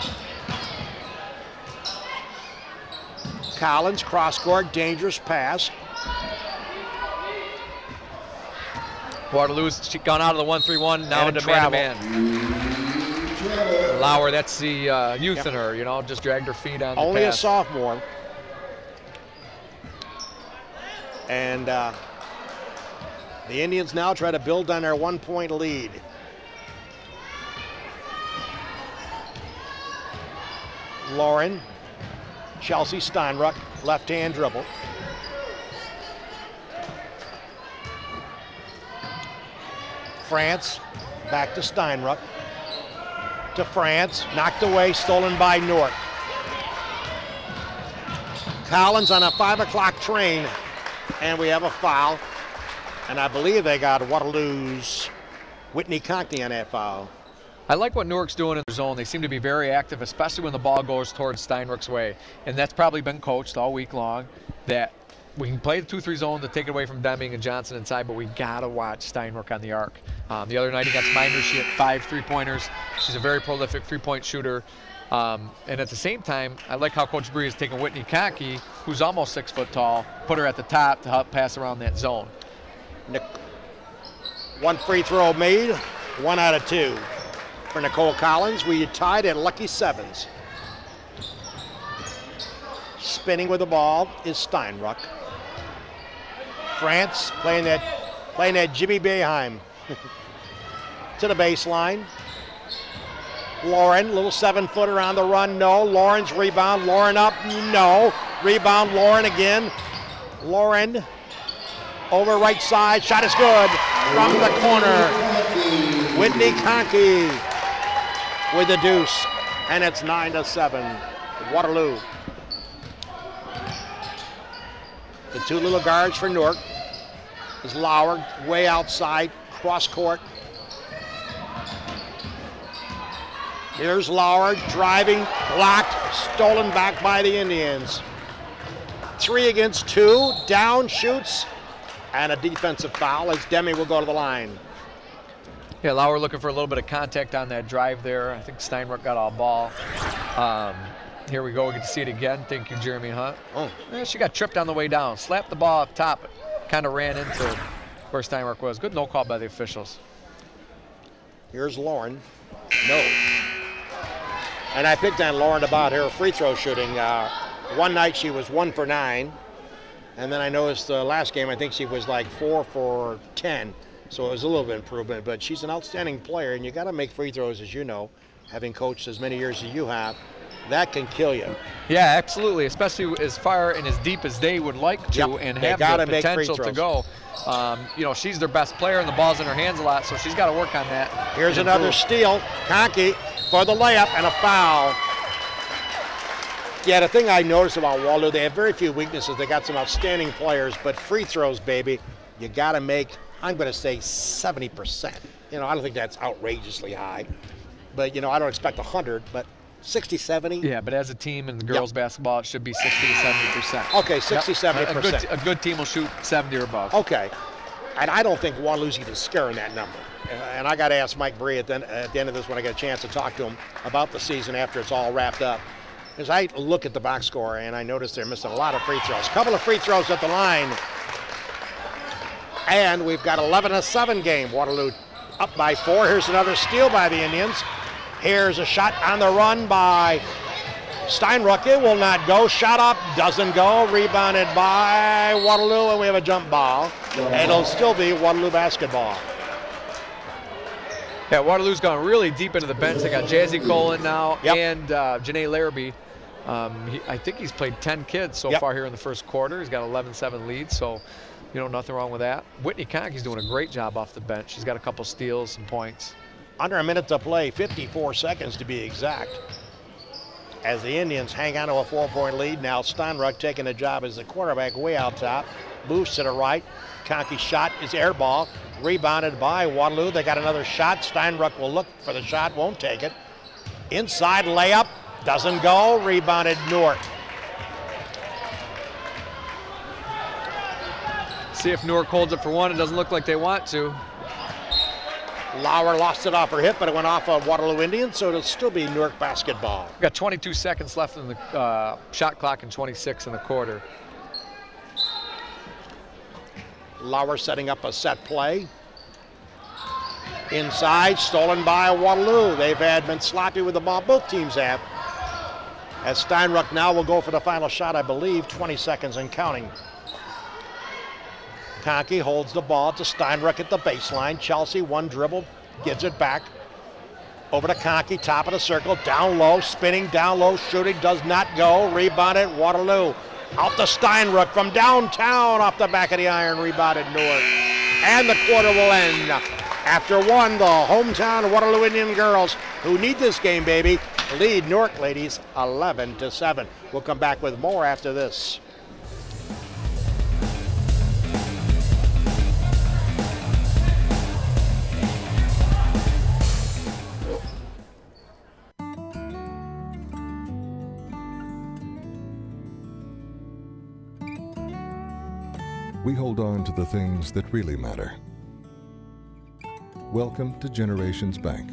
Collins, cross-court, dangerous pass. Waterloo's gone out of the 1-3-1, now into man-to-man. Lauer, that's the youth in her, you know, just dragged her feet on the Only pass. a sophomore. And the Indians now try to build on their 1-point lead. Lauren, Chelsea Steinruck, left-hand dribble. France, back to Steinruck. To France, knocked away, stolen by Newark. Collins on a 5 o'clock train, and we have a foul. And I believe they got Waterloo's Whitney Conkney on that foul. I like what Newark's doing in their zone. They seem to be very active, especially when the ball goes towards Steinruck's way. And that's probably been coached all week long, that we can play the 2-3 zone to take it away from Deming and Johnson inside, but we gotta watch Steinruck on the arc. The other night against Miners, she hit 5 3-pointers. She's a very prolific 3-point shooter. And at the same time, I like how Coach Bree has taken Whitney Conkey, who's almost 6 foot tall, put her at the top to help pass around that zone. One free throw made, 1 out of 2. For Nicole Collins, we tied at lucky 7s. Spinning with the ball is Steinruck. France playing that Jimmy Boeheim to the baseline. Lauren, little 7-footer on the run, no. Lauren's rebound, Lauren up, no. Rebound, Lauren again. Lauren over right side, shot is good from the corner. Whitney Conkey with the deuce, and it's 9-7. Waterloo. The two little guards for Newark is Lauer, way outside, cross court. Here's Lauer driving, blocked, stolen back by the Indians. 3 against 2, down, shoots, and a defensive foul as Deming will go to the line. Yeah, Lauer looking for a little bit of contact on that drive there. I think Steinruck got all ball. Here we go, we get to see it again. Thank you, Jeremy Hunt. Oh. She got tripped on the way down. Slapped the ball up top. Kind of ran into where Steinruck was. Good no call by the officials. Here's Lauren. No. And I picked on Lauren about her free throw shooting. One night she was 1 for 9. And then I noticed the last game, I think she was like 4 for 10. So it was a little bit improvement. But she's an outstanding player, and you got to make free throws, as you know, having coached as many years as you have. That can kill you. Yeah, absolutely, especially as far and as deep as they would like to, and have the potential to go. You know, she's their best player, and the ball's in her hands a lot, so she's got to work on that. Here's another steal. Conkey for the layup and a foul. Yeah, the thing I noticed about Waterloo, they have very few weaknesses. They got some outstanding players, but free throws, baby, you got to make, I'm going to say 70%. You know, I don't think that's outrageously high, but, you know, I don't expect 100, but 60, 70. Yeah, but as a team in the girls basketball, it should be 60 to 70%. Okay, 60, 70%. A good team will shoot 70 or above. Okay, and I don't think Waterloo's even scaring that number. And I got to ask Mike Bree at the end of this when I get a chance to talk to him about the season after it's all wrapped up. As I look at the box score and I notice they're missing a lot of free throws. A couple of free throws at the line. And we've got 11-7 game. Waterloo up by 4. Here's another steal by the Indians. Here's a shot on the run by Steinruck. It will not go. Shot up, doesn't go. Rebounded by Waterloo, and we have a jump ball. And it'll still be Waterloo basketball. Yeah, Waterloo's gone really deep into the bench. They got Jazzy Colin now and Janae Larrabee. I think he's played 10 kids so far here in the first quarter. He's got 11-7 lead, so you know, nothing wrong with that. Whitney Conkey's doing a great job off the bench. He's got a couple steals and points. Under a minute to play, 54 seconds to be exact. As the Indians hang on to a 4-point lead. Now Steinruck taking a job as the quarterback way out top. Moves to the right. Conkey's shot is air ball. Rebounded by Waterloo. They got another shot. Steinruck will look for the shot, won't take it. Inside layup, doesn't go. Rebounded Newark. See if Newark holds it for one. It doesn't look like they want to. Lauer lost it off her hip, but it went off of Waterloo Indians, so it'll still be Newark basketball. We've got 22 seconds left in the shot clock and 26 in the quarter. Lauer setting up a set play. Inside, stolen by Waterloo. They've been sloppy with the ball. Both teams have. As Steinruck now will go for the final shot, I believe, 20 seconds and counting. Conkey holds the ball to Steinruck at the baseline. Chelsea, one dribble, gives it back. Over to Conkey, top of the circle, down low, spinning down low, shooting, does not go. Rebounded, Waterloo. Out to Steinruck from downtown, off the back of the iron, rebounded Newark. And the quarter will end. After one, the hometown Waterloo Indian girls, who need this game, baby, lead Newark ladies 11-7. We'll come back with more after this. We hold on to the things that really matter. Welcome to Generations Bank.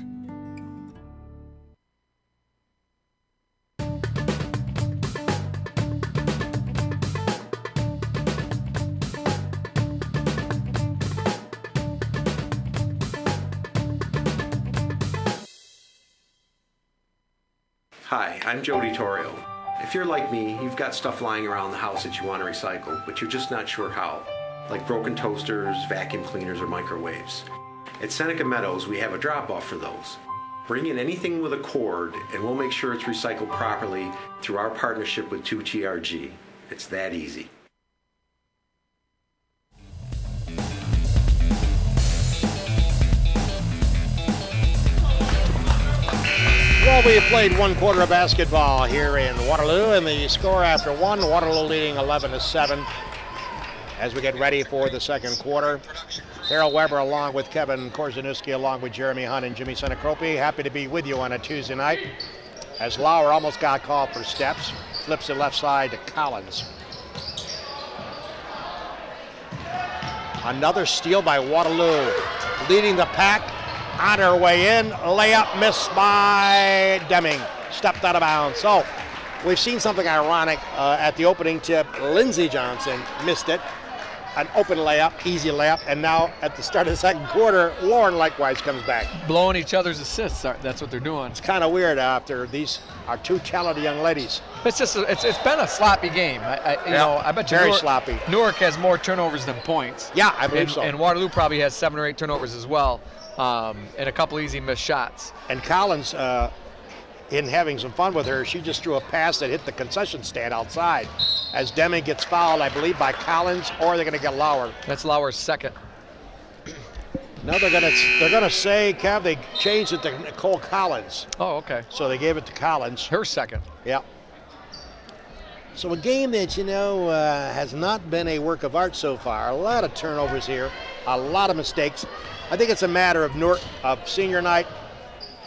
Hi, I'm Jody Torrio. If you're like me, you've got stuff lying around the house that you want to recycle, but you're just not sure how, like broken toasters, vacuum cleaners, or microwaves. At Seneca Meadows, we have a drop-off for those. Bring in anything with a cord, and we'll make sure it's recycled properly through our partnership with 2TRG. It's that easy. Well, we have played one quarter of basketball here in Waterloo, and the score after one, Waterloo leading 11-7 as we get ready for the second quarter. Harold Weber along with Kevin Korzeniewski, along with Jeremy Hunt and Jimmy Senecropi. Happy to be with you on a Tuesday night. As Lauer almost got called for steps, flips it left side to Collins. Another steal by Waterloo, leading the pack. On her way in, layup missed by Deming. Stepped out of bounds. So we've seen something ironic at the opening tip. Lindsey Johnson missed it. An open layup, easy layup. And now at the start of the second quarter, Lauren likewise comes back. Blowing each other's assists, that's what they're doing. It's kind of weird after these are two talented young ladies. It's just, it's been a sloppy game. You know, I bet you very sloppy. Newark has more turnovers than points. Yeah, I believe so. And Waterloo probably has 7 or 8 turnovers as well. And a couple easy missed shots. And Collins, in having some fun with her, she just threw a pass that hit the concession stand outside. As Deming gets fouled, I believe, by Collins, or they're going to get Lauer. That's Lauer's second. No, they're going to say, Kev, they changed it to Nicole Collins. Oh, okay. So they gave it to Collins. Her second. Yeah. So a game that, you know, has not been a work of art so far. A lot of turnovers here, a lot of mistakes. I think it's a matter of senior night,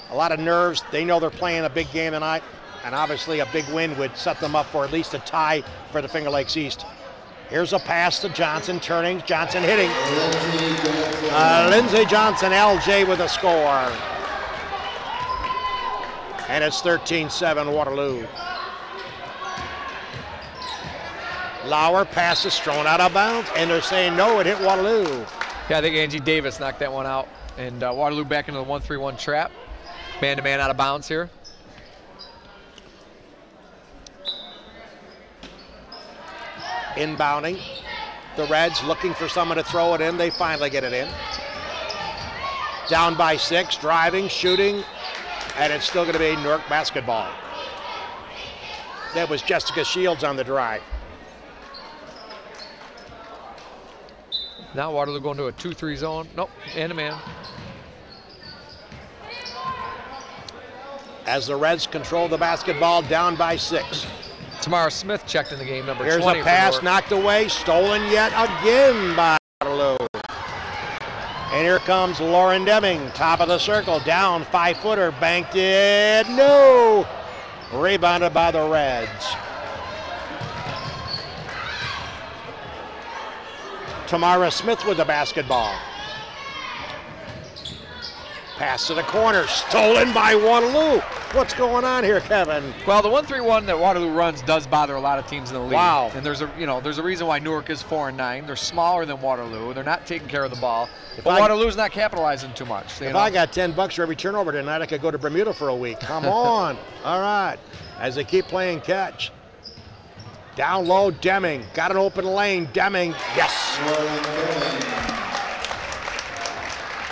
a lot of nerves. They know they're playing a big game tonight, and obviously a big win would set them up for at least a tie for the Finger Lakes East. Here's a pass to Johnson, turning, Johnson hitting. Lindsey Johnson, LJ with a score. And it's 13-7 Waterloo. Lauer passes thrown out of bounds, and they're saying no, it hit Waterloo. Yeah, I think Angie Davis knocked that one out. And Waterloo back into the 1-3-1 trap. Man-to-man out of bounds here. Inbounding. The Reds looking for someone to throw it in. They finally get it in. Down by 6, driving, shooting, and it's still going to be Newark basketball. That was Jessica Shields on the drive. Now Waterloo going to a 2-3 zone. Nope, man-to-man. As the Reds control the basketball, down by 6. Tamara Smith checked in the game, number 20. Here's a pass knocked away, stolen yet again by Waterloo. And here comes Lauren Deming, top of the circle, down, 5-footer, banked it, no! Rebounded by the Reds. Tamara Smith with the basketball. Pass to the corner, stolen by Waterloo. What's going on here, Kevin? Well, the 1-3-1 that Waterloo runs does bother a lot of teams in the league. Wow. And there's a reason why Newark is 4-9. They're smaller than Waterloo. They're not taking care of the ball. But Waterloo's not capitalizing too much. If I got $10 for every turnover tonight, I could go to Bermuda for a week. Come on. All right. As they keep playing catch. Down low, Deming. Got an open lane. Deming. Yes.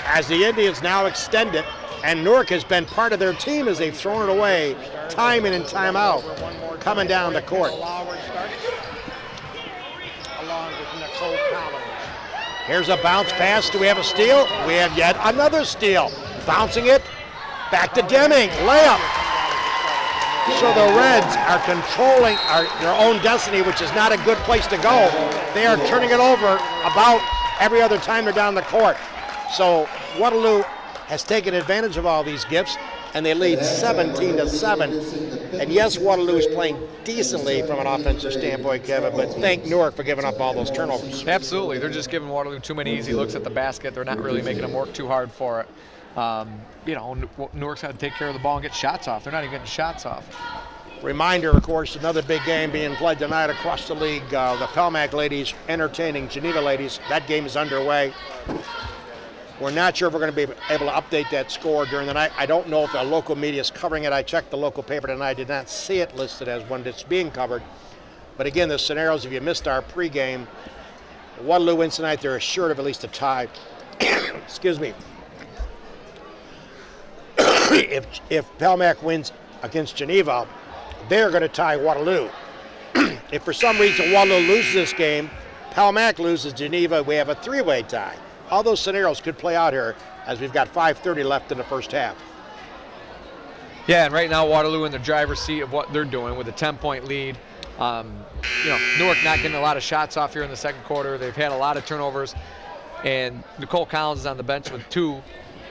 As the Indians now extend it, and Newark has been part of their team as they've thrown it away time in and time out, coming down the court. Along with Nicole Collins. Here's a bounce pass. Do we have a steal? We have yet another steal. Bouncing it, back to Deming, layup. So the Reds are controlling their own destiny, which is not a good place to go. They are turning it over about every other time they're down the court. So Waterloo has taken advantage of all these gifts, and they lead 17-7. And yes, Waterloo is playing decently from an offensive standpoint, Kevin, but thank Newark for giving up all those turnovers. Absolutely. They're just giving Waterloo too many easy looks at the basket. They're not really making them work too hard for it. Newark's got to take care of the ball and get shots off. They're not even getting shots off. Reminder, of course, another big game being played tonight across the league. The Pelmac ladies entertaining Geneva ladies. That game is underway. We're not sure if we're going to be able to update that score during the night. I don't know if the local media is covering it. I checked the local paper tonight. I did not see it listed as one that's being covered. But again, the scenarios, if you missed our pregame, Waterloo wins tonight, they're assured of at least a tie. Excuse me. If Pelmac wins against Geneva, they're going to tie Waterloo. If for some reason Waterloo loses this game, Pelmac loses Geneva, we have a three-way tie. All those scenarios could play out here as we've got 5:30 left in the first half. Yeah, and right now Waterloo in the driver's seat of what they're doing with a 10-point lead. Newark not getting a lot of shots off here in the second quarter. They've had a lot of turnovers, and Nicole Collins is on the bench with 2.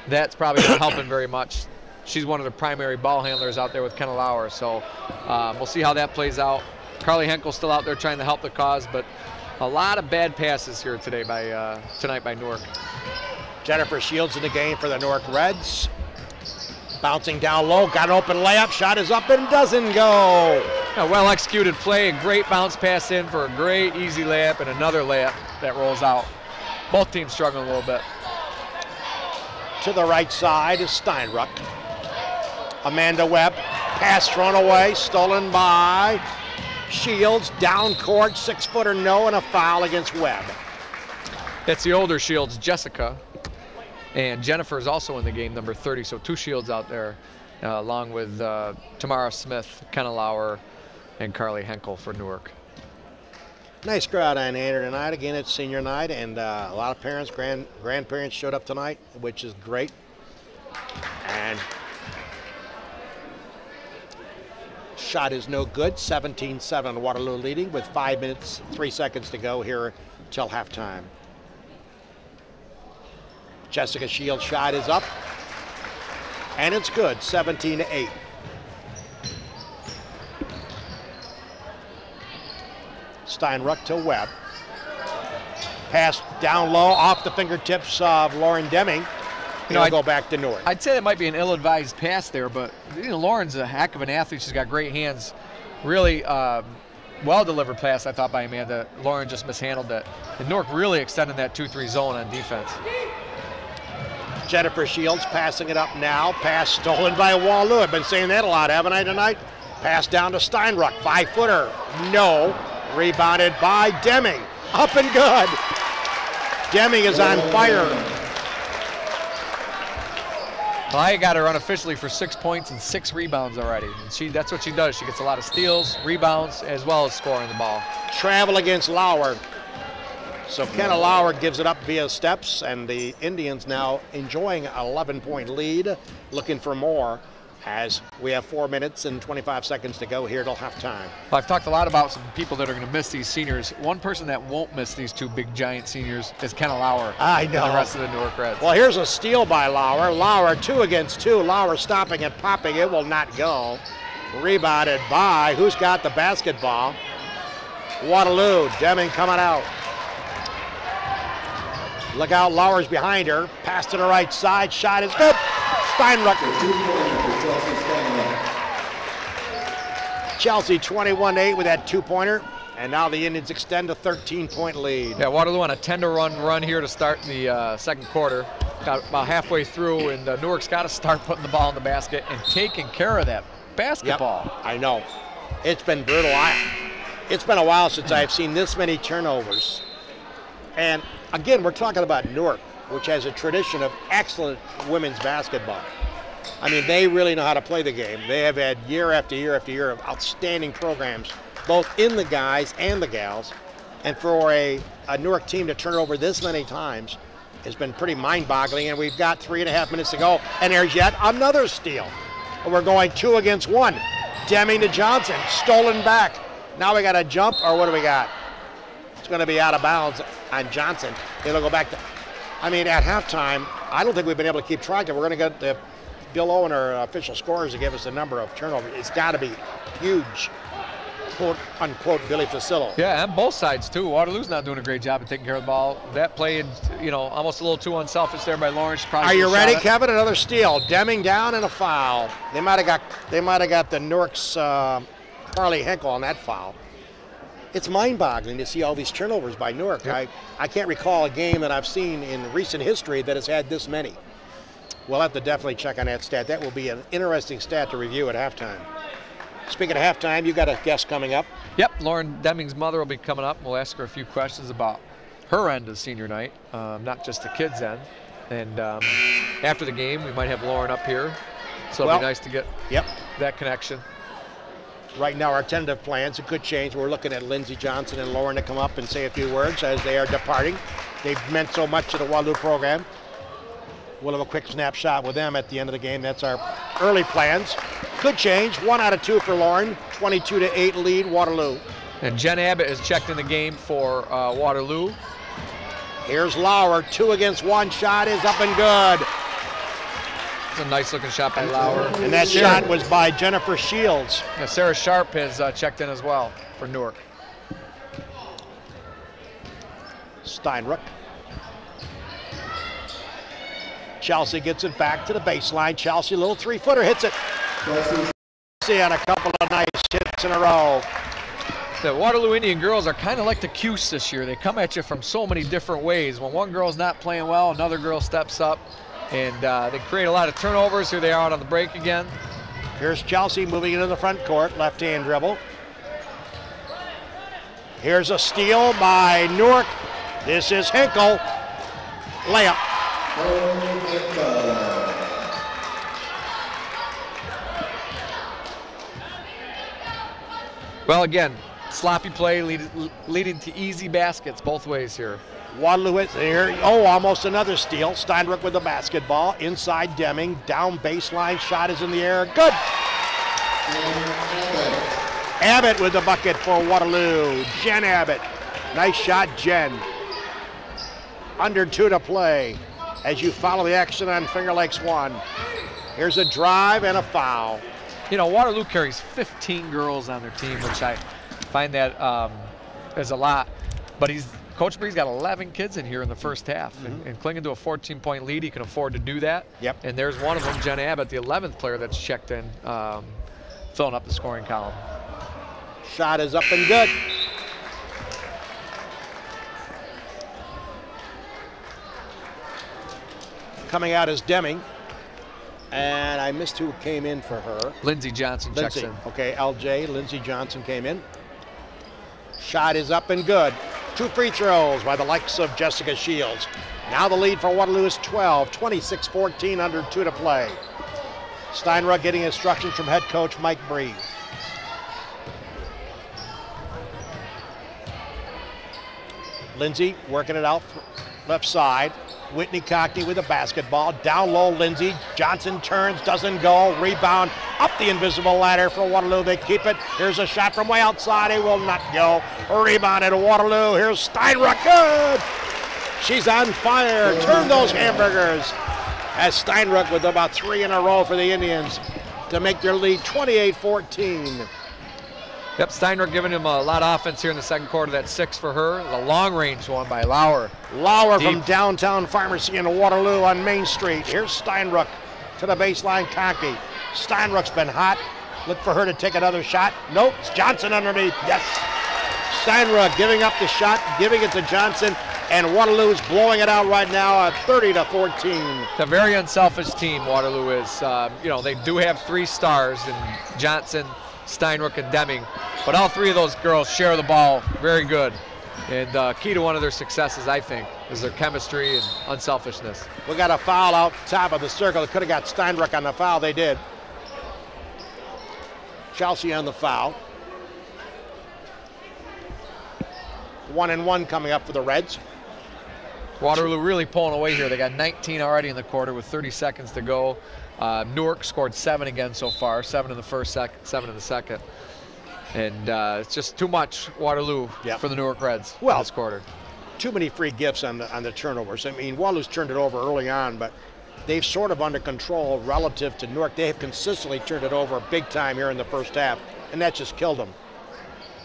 That's probably not helping very much. She's one of the primary ball handlers out there with Kenna Lauer, so we'll see how that plays out. Carly Henkel's still out there trying to help the cause, but a lot of bad passes here tonight by Newark. Jennifer Shields in the game for the Newark Reds. Bouncing down low, got an open layup, shot is up and doesn't go. A well-executed play, a great bounce pass in for a great easy layup, and another layup that rolls out. Both teams struggling a little bit. To the right side is Steinruck. Amanda Webb, pass thrown away, stolen by Shields, down court, 6-footer no, and a foul against Webb. That's the older Shields, Jessica. And Jennifer is also in the game, number 30, so 2 Shields out there, along with Tamara Smith, Kenna Lauer, and Carly Henkel for Newark. Nice crowd on hand tonight. Again, it's senior night, and a lot of parents, grandparents showed up tonight, which is great. And shot is no good. 17-7 Waterloo leading with 5 minutes, 3 seconds to go here till halftime. Jessica Shields' shot is up, and it's good, 17-8. Steinruck to Webb. Pass down low off the fingertips of Lauren Deming. I'll go back to Newark. I'd say that might be an ill-advised pass there, but Lauren's a heck of an athlete. She's got great hands. Really well-delivered pass, I thought, by Amanda. Lauren just mishandled it. And Newark really extended that 2-3 zone on defense. Jennifer Shields passing it up now. Pass stolen by Waterloo. I've been saying that a lot, haven't I, tonight? Pass down to Steinruck. 5-footer. No. Rebounded by Deming. Up and good. Deming is on fire. Well, I got her unofficially for 6 points and 6 rebounds already. And that's what she does. She gets a lot of steals, rebounds, as well as scoring the ball. Travel against Lauer. So Kenna Lauer gives it up via steps, and the Indians now enjoying an 11-point lead, looking for more as we have 4 minutes and 25 seconds to go here till halftime. Well, I've talked a lot about some people that are going to miss these seniors. One person that won't miss these two big giant seniors is Kenna Lauer. I know. And the rest of the Newark Reds. Well, here's a steal by Lauer. Lauer 2 against 2. Lauer stopping and popping. It will not go. Rebounded by, who's got the basketball? Waterloo. Deming coming out. Look out, Lauer's behind her. Pass to the right side. Shot is good. Steinruck. Chelsea 21-8 with that 2-pointer. And now the Indians extend a 13-point lead. Yeah, Waterloo on a 10-to-1 run here to start the second quarter. Got about halfway through, and Newark's got to start putting the ball in the basket and taking care of that basketball. Yep, I know. It's been brutal. It's been a while since I've seen this many turnovers. And again, we're talking about Newark, which has a tradition of excellent women's basketball. I mean, they really know how to play the game. They have had year after year after year of outstanding programs, both in the guys and the gals. And for a Newark team to turn it over this many times has been pretty mind-boggling. And we've got 3.5 minutes to go. And there's yet another steal. And we're going 2 against 1. Deming to Johnson, stolen back. Now we got a jump, or what do we got? It's going to be out of bounds on Johnson. It'll go back to, I mean, at halftime, I don't think we've been able to keep track of it. We're going to get the Bill Owen, our official scorers, to give us the number of turnovers. It's got to be huge, quote unquote, Billy Facillo. Yeah, and both sides too. Waterloo's not doing a great job of taking care of the ball. That play, almost a little too unselfish there by Lawrence. Are you ready, Kevin? Another steal. Deming down and a foul. They might have got the Newark's Carly Henkel on that foul. It's mind-boggling to see all these turnovers by Newark. Yep. I can't recall a game that I've seen in recent history that has had this many. We'll have to definitely check on that stat. That will be an interesting stat to review at halftime. Speaking of halftime, you got a guest coming up. Yep, Lauren Deming's mother will be coming up. We'll ask her a few questions about her end of senior night, not just the kids' end. And after the game, we might have Lauren up here. So it'll be nice to get that connection. Right now, our tentative plans, it could change. We're looking at Lindsey Johnson and Lauren to come up and say a few words as they are departing. They've meant so much to the Waterloo program. We'll have a quick snapshot with them at the end of the game. That's our early plans. Could change. 1 out of 2 for Lauren. 22-8 lead, Waterloo. And Jen Abbott has checked in the game for Waterloo. Here's Lauer. 2 against 1. Shot is up and good. It's a nice looking shot by Lauer. And that shot was by Jennifer Shields. Now, Sarah Sharp has checked in as well for Newark. Steinruck. Chelsea gets it back to the baseline. Chelsea, little 3-footer, hits it. Chelsea on a couple of nice hits in a row. The Waterloo Indian girls are kind of like the Cuse this year. They come at you from so many different ways. When one girl's not playing well, another girl steps up. And they create a lot of turnovers. Here they are out on the break again. Here's Chelsea moving into the front court, left-hand dribble. Here's a steal by Newark. This is Henkel. Layup. Well, again, sloppy play leading to easy baskets both ways here. Waterloo is here. Oh, almost another steal. Steinruck with the basketball. Inside Deming. Down baseline. Shot is in the air. Good. Abbott with the bucket for Waterloo. Jen Abbott. Nice shot, Jen. Under 2 to play as you follow the action on Finger Lakes 1. Here's a drive and a foul. You know, Waterloo carries 15 girls on their team, which I find that is a lot. But Coach Bree's got 11 kids in here in the first half, and clinging to a 14-point lead, he can afford to do that. Yep. And there's one of them, Jen Abbott, the 11th player that's checked in, filling up the scoring column. Shot is up and good. Coming out is Deming. And I missed who came in for her. Lindsey Johnson checks in. Okay, LJ, Lindsey Johnson came in. Shot is up and good. 2 free throws by the likes of Jessica Shields. Now the lead for Waterloo is 12, 26-14, under 2 to play. Steinruck getting instructions from head coach Mike Bree. Lindsey working it out left side. Whitney Cockney with the basketball. Down low, Lindsey. Johnson turns, doesn't go. Rebound up the invisible ladder for Waterloo. They keep it. Here's a shot from way outside. It will not go. A rebound at Waterloo. Here's Steinruck. Good. She's on fire. Turn those hamburgers. As Steinruck with about 3 in a row for the Indians to make their lead 28-14. Yep, Steinruck giving him a lot of offense here in the second quarter. That's 6 for her. The long range one by Lauer. Lauer from downtown Pharmacy in Waterloo on Main Street. Here's Steinruck to the baseline, Conkey. Steinruck's been hot. Look for her to take another shot. Nope, it's Johnson underneath. Yes. Steinruck giving up the shot, giving it to Johnson, and Waterloo's blowing it out right now at 30-14. It's a very unselfish team, Waterloo is. You know, they do have 3 stars in Johnson, Steinruck, and Deming, but all 3 of those girls share the ball very good. And key to one of their successes, I think, is their chemistry and unselfishness. We got a foul out top of the circle. It could have got Steinruck on the foul. They did. Chelsea on the foul. 1-and-1 coming up for the Reds. Waterloo really pulling away here. They got 19 already in the quarter with 30 seconds to go. Newark scored 7 again so far, 7 in the first, 7 in the second. And it's just too much Waterloo for the Newark Reds in this quarter. Too many free gifts on the turnovers. I mean, Waterloo's turned it over early on, but they've sort of under control relative to Newark. They have consistently turned it over big time here in the first half, and that just killed them.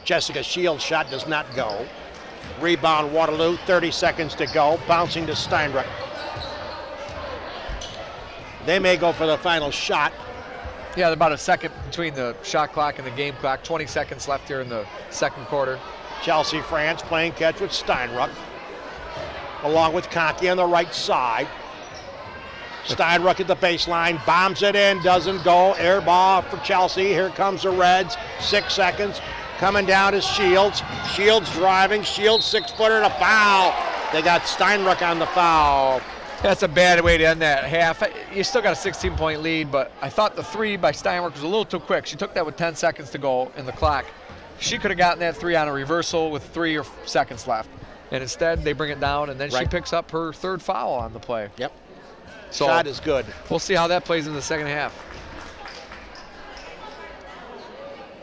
Jessica Shields' shot does not go. Rebound Waterloo, 30 seconds to go, bouncing to Steinruck. They may go for the final shot. Yeah, about a second between the shot clock and the game clock. 20 seconds left here in the second quarter. Chelsea France playing catch with Steinruck, along with Conkey on the right side. Steinruck at the baseline, bombs it in, doesn't go. Air ball for Chelsea. Here comes the Reds. 6 seconds. Coming down is Shields. Shields driving. Shields 6-footer and a foul. They got Steinruck on the foul. That's a bad way to end that half. You still got a 16-point lead, but I thought the 3 by Steinruck was a little too quick. She took that with 10 seconds to go in the clock. She could have gotten that 3 on a reversal with 3 seconds left. And instead, they bring it down, and then she picks up her 3rd foul on the play. Yep. So shot is good. We'll see how that plays in the second half.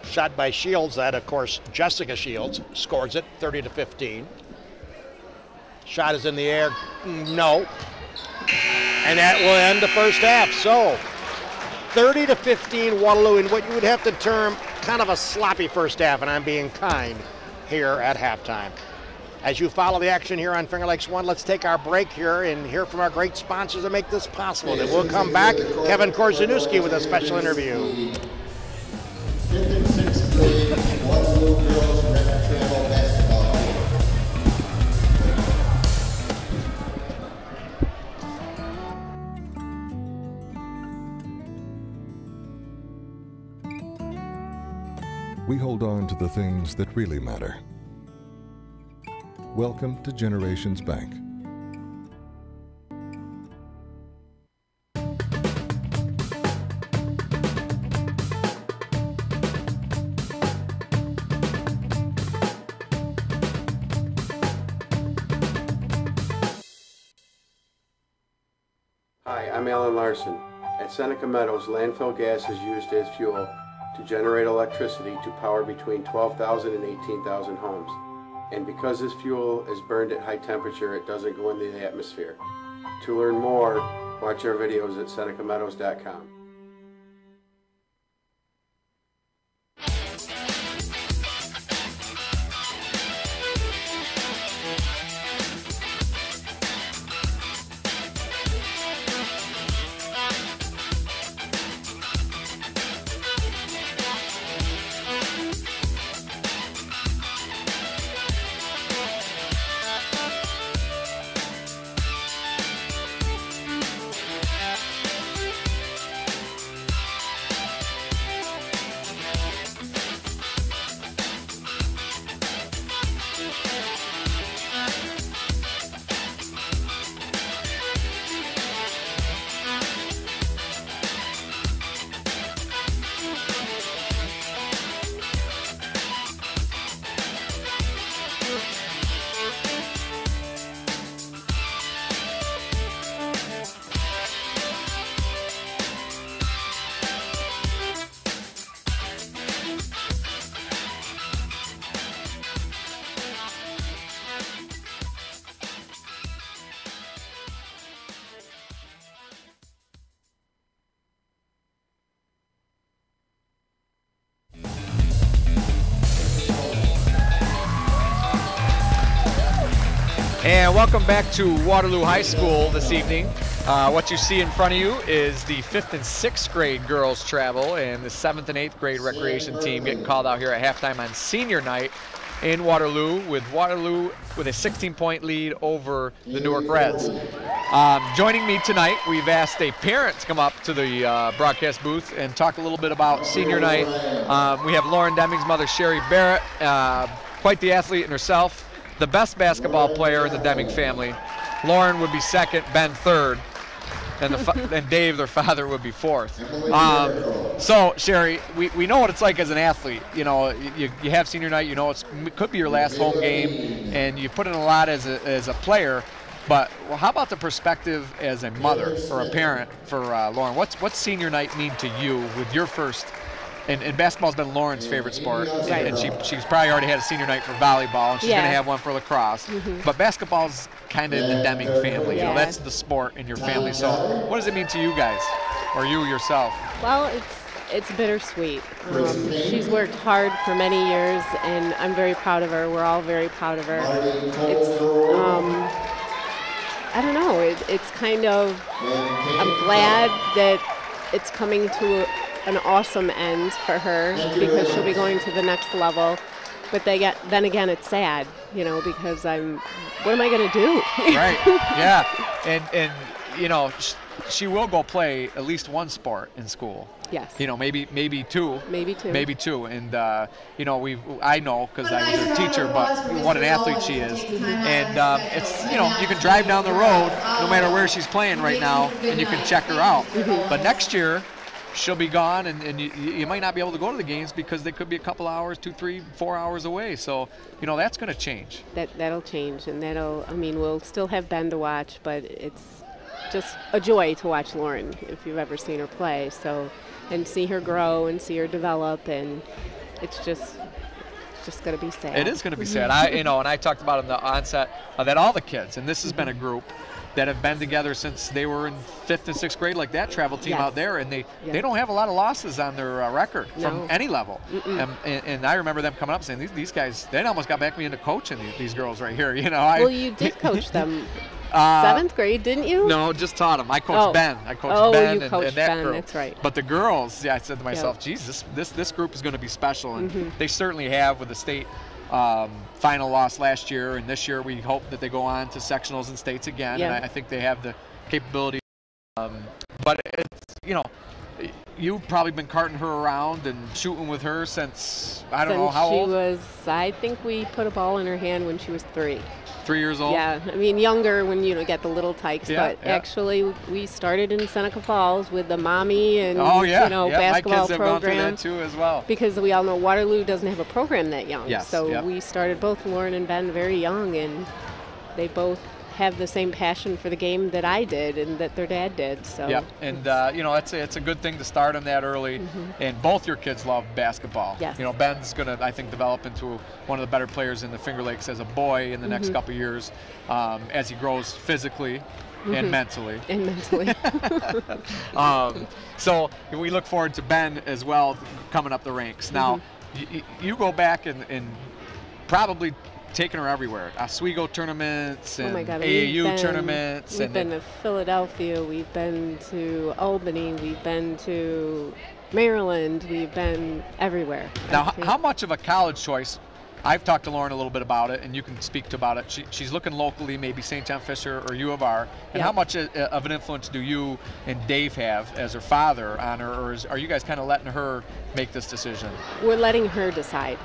Shot by Shields, that of course Jessica Shields scores it, 30-15. Shot is in the air, no. And that will end the first half. So 30-15 Waterloo in what you would have to term kind of a sloppy first half, and I'm being kind here at halftime. As you follow the action here on Finger Lakes 1, let's take our break here and hear from our great sponsors that make this possible. Then we'll come back. Kevin Korzeniewski with a special interview. 5th and 6th grade Waterloo girls red travel basketball team. We hold on to the things that really matter. Welcome to Generations Bank. Hi, I'm Alan Larson. At Seneca Meadows, landfill gas is used as fuel to generate electricity to power between 12,000 and 18,000 homes. And because this fuel is burned at high temperature, it doesn't go into the atmosphere. To learn more, watch our videos at SenecaMeadows.com. And welcome back to Waterloo High School this evening. What you see in front of you is the 5th and 6th grade girls travel and the 7th and 8th grade recreation team getting called out here at halftime on senior night in Waterloo with a 16-point lead over the Newark Reds. Joining me tonight, we've asked a parent to come up to the broadcast booth and talk a little bit about senior night. We have Lauren Deming's mother, Sherry Barrett, quite the athlete in herself, the best basketball player in the Deming family. Lauren would be second, Ben third, and Dave, their father, would be fourth. So, Sherry, we know what it's like as an athlete. You know, you have senior night, you know it could be your last home game, and you put in a lot as a player. But how about the perspective as a mother or a parent for Lauren? What's senior night mean to you with your first? And basketball's been Lauren's favorite sport, Right. and she's probably already had a senior night for volleyball, and she's going to have one for lacrosse. But basketball's kind of in the Deming family. You know, that's the sport in your family. So what does it mean to you guys, or you yourself? Well, it's bittersweet. She's worked hard for many years, and I'm very proud of her. We're all very proud of her. It's I don't know. It's kind of, I'm glad that it's coming to an awesome end for her because she'll be going to the next level. But then again, it's sad, you know, because what am I going to do? Right. Yeah. And you know, she will go play at least one sport in school. Yes. You know, maybe two. Maybe two. Maybe two. And you know, I know because I was her teacher, but what an athlete she is. And it's, you know, you can drive down the road no matter where she's playing right now, and you can check her out. But next year, she'll be gone, and you might not be able to go to the games because they could be a couple hours, 2, 3, 4 hours away. So, you know, that's going to change. That'll change, and we'll still have Ben to watch, but it's just a joy to watch Lauren if you've ever seen her play. So, and see her grow and see her develop, and it's just going to be sad. It is going to be sad. And I talked about in the onset that all the kids, and this has been a group that have been together since they were in 5th and 6th grade, like that travel team out there, and they don't have a lot of losses on their record from any level. And I remember them coming up saying, these guys, they almost got back me into coaching these girls right here. You know, well, you did coach them 7th grade, didn't you? No, just taught them. I coached Ben. I coached Ben and that Ben, group. that's right. But the girls, I said to myself, geez, this group is going to be special, and they certainly have with the state final loss last year, and this year we hope that they go on to sectionals and states again, and I think they have the capability. But it's, you know, you've probably been carting her around and shooting with her since, I don't know, how old? I think we put a ball in her hand when she was 3. 3 years old? Yeah, I mean younger when you get the little tykes, but actually we started in Seneca Falls with the mommy and basketball my kids have program. gone through that too as well. Because we all know Waterloo doesn't have a program that young. Yes, so we started both Lauren and Ben very young, and they both have the same passion for the game that I did and that their dad did. So yeah, and you know, it's a good thing to start them that early. And both your kids love basketball. Yes. You know, Ben's gonna, I think, develop into one of the better players in the Finger Lakes as a boy in the next couple of years, as he grows physically and mentally. And mentally. So we look forward to Ben as well coming up the ranks. Now, you go back and probably taking her everywhere. Oswego tournaments and AAU tournaments. We've been to Philadelphia. We've been to Albany. We've been to Maryland. We've been everywhere. Now, how much of a college choice? I've talked to Lauren a little bit about it, and you can speak to about it. She's looking locally, maybe St. John Fisher or U of R. And how much of an influence do you and Dave have as her father on her, or are you guys kind of letting her make this decision? We're letting her decide.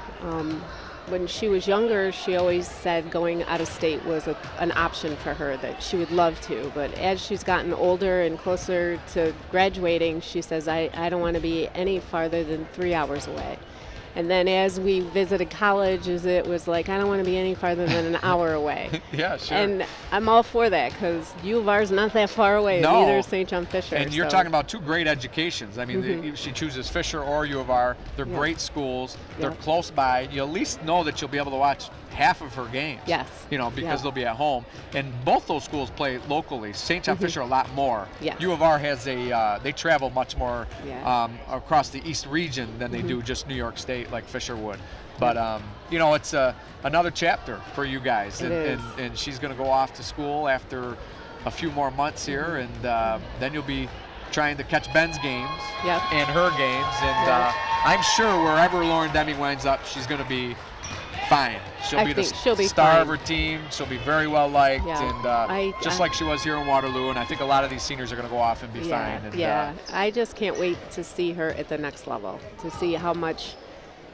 When she was younger, she always said going out of state was an option for her, that she would love to. But as she's gotten older and closer to graduating, she says, I don't want to be any farther than 3 hours away. And then as we visited colleges, it was like, I don't want to be any farther than an hour away. Yeah, sure. And I'm all for that, because U of R is not that far away. No. Neither is St. John Fisher. And you're talking about two great educations. I mean, she chooses Fisher or U of R. They're great schools. They're close by. You at least know that you'll be able to watch half of her games. Yes. You know, because they'll be at home. And both those schools play locally. St. John Fisher a lot more. Yes. U of R has they travel much more across the East region than they do just New York State like Fisher would. But, you know, it's another chapter for you guys. And she's going to go off to school after a few more months here. And then you'll be trying to catch Ben's games and her games. And I'm sure wherever Lauren Deming winds up, she's going to be fine. She'll be the star of her team. She'll be very well liked, and just like she was here in Waterloo. And I think a lot of these seniors are going to go off and be fine. And, I just can't wait to see her at the next level, to see how much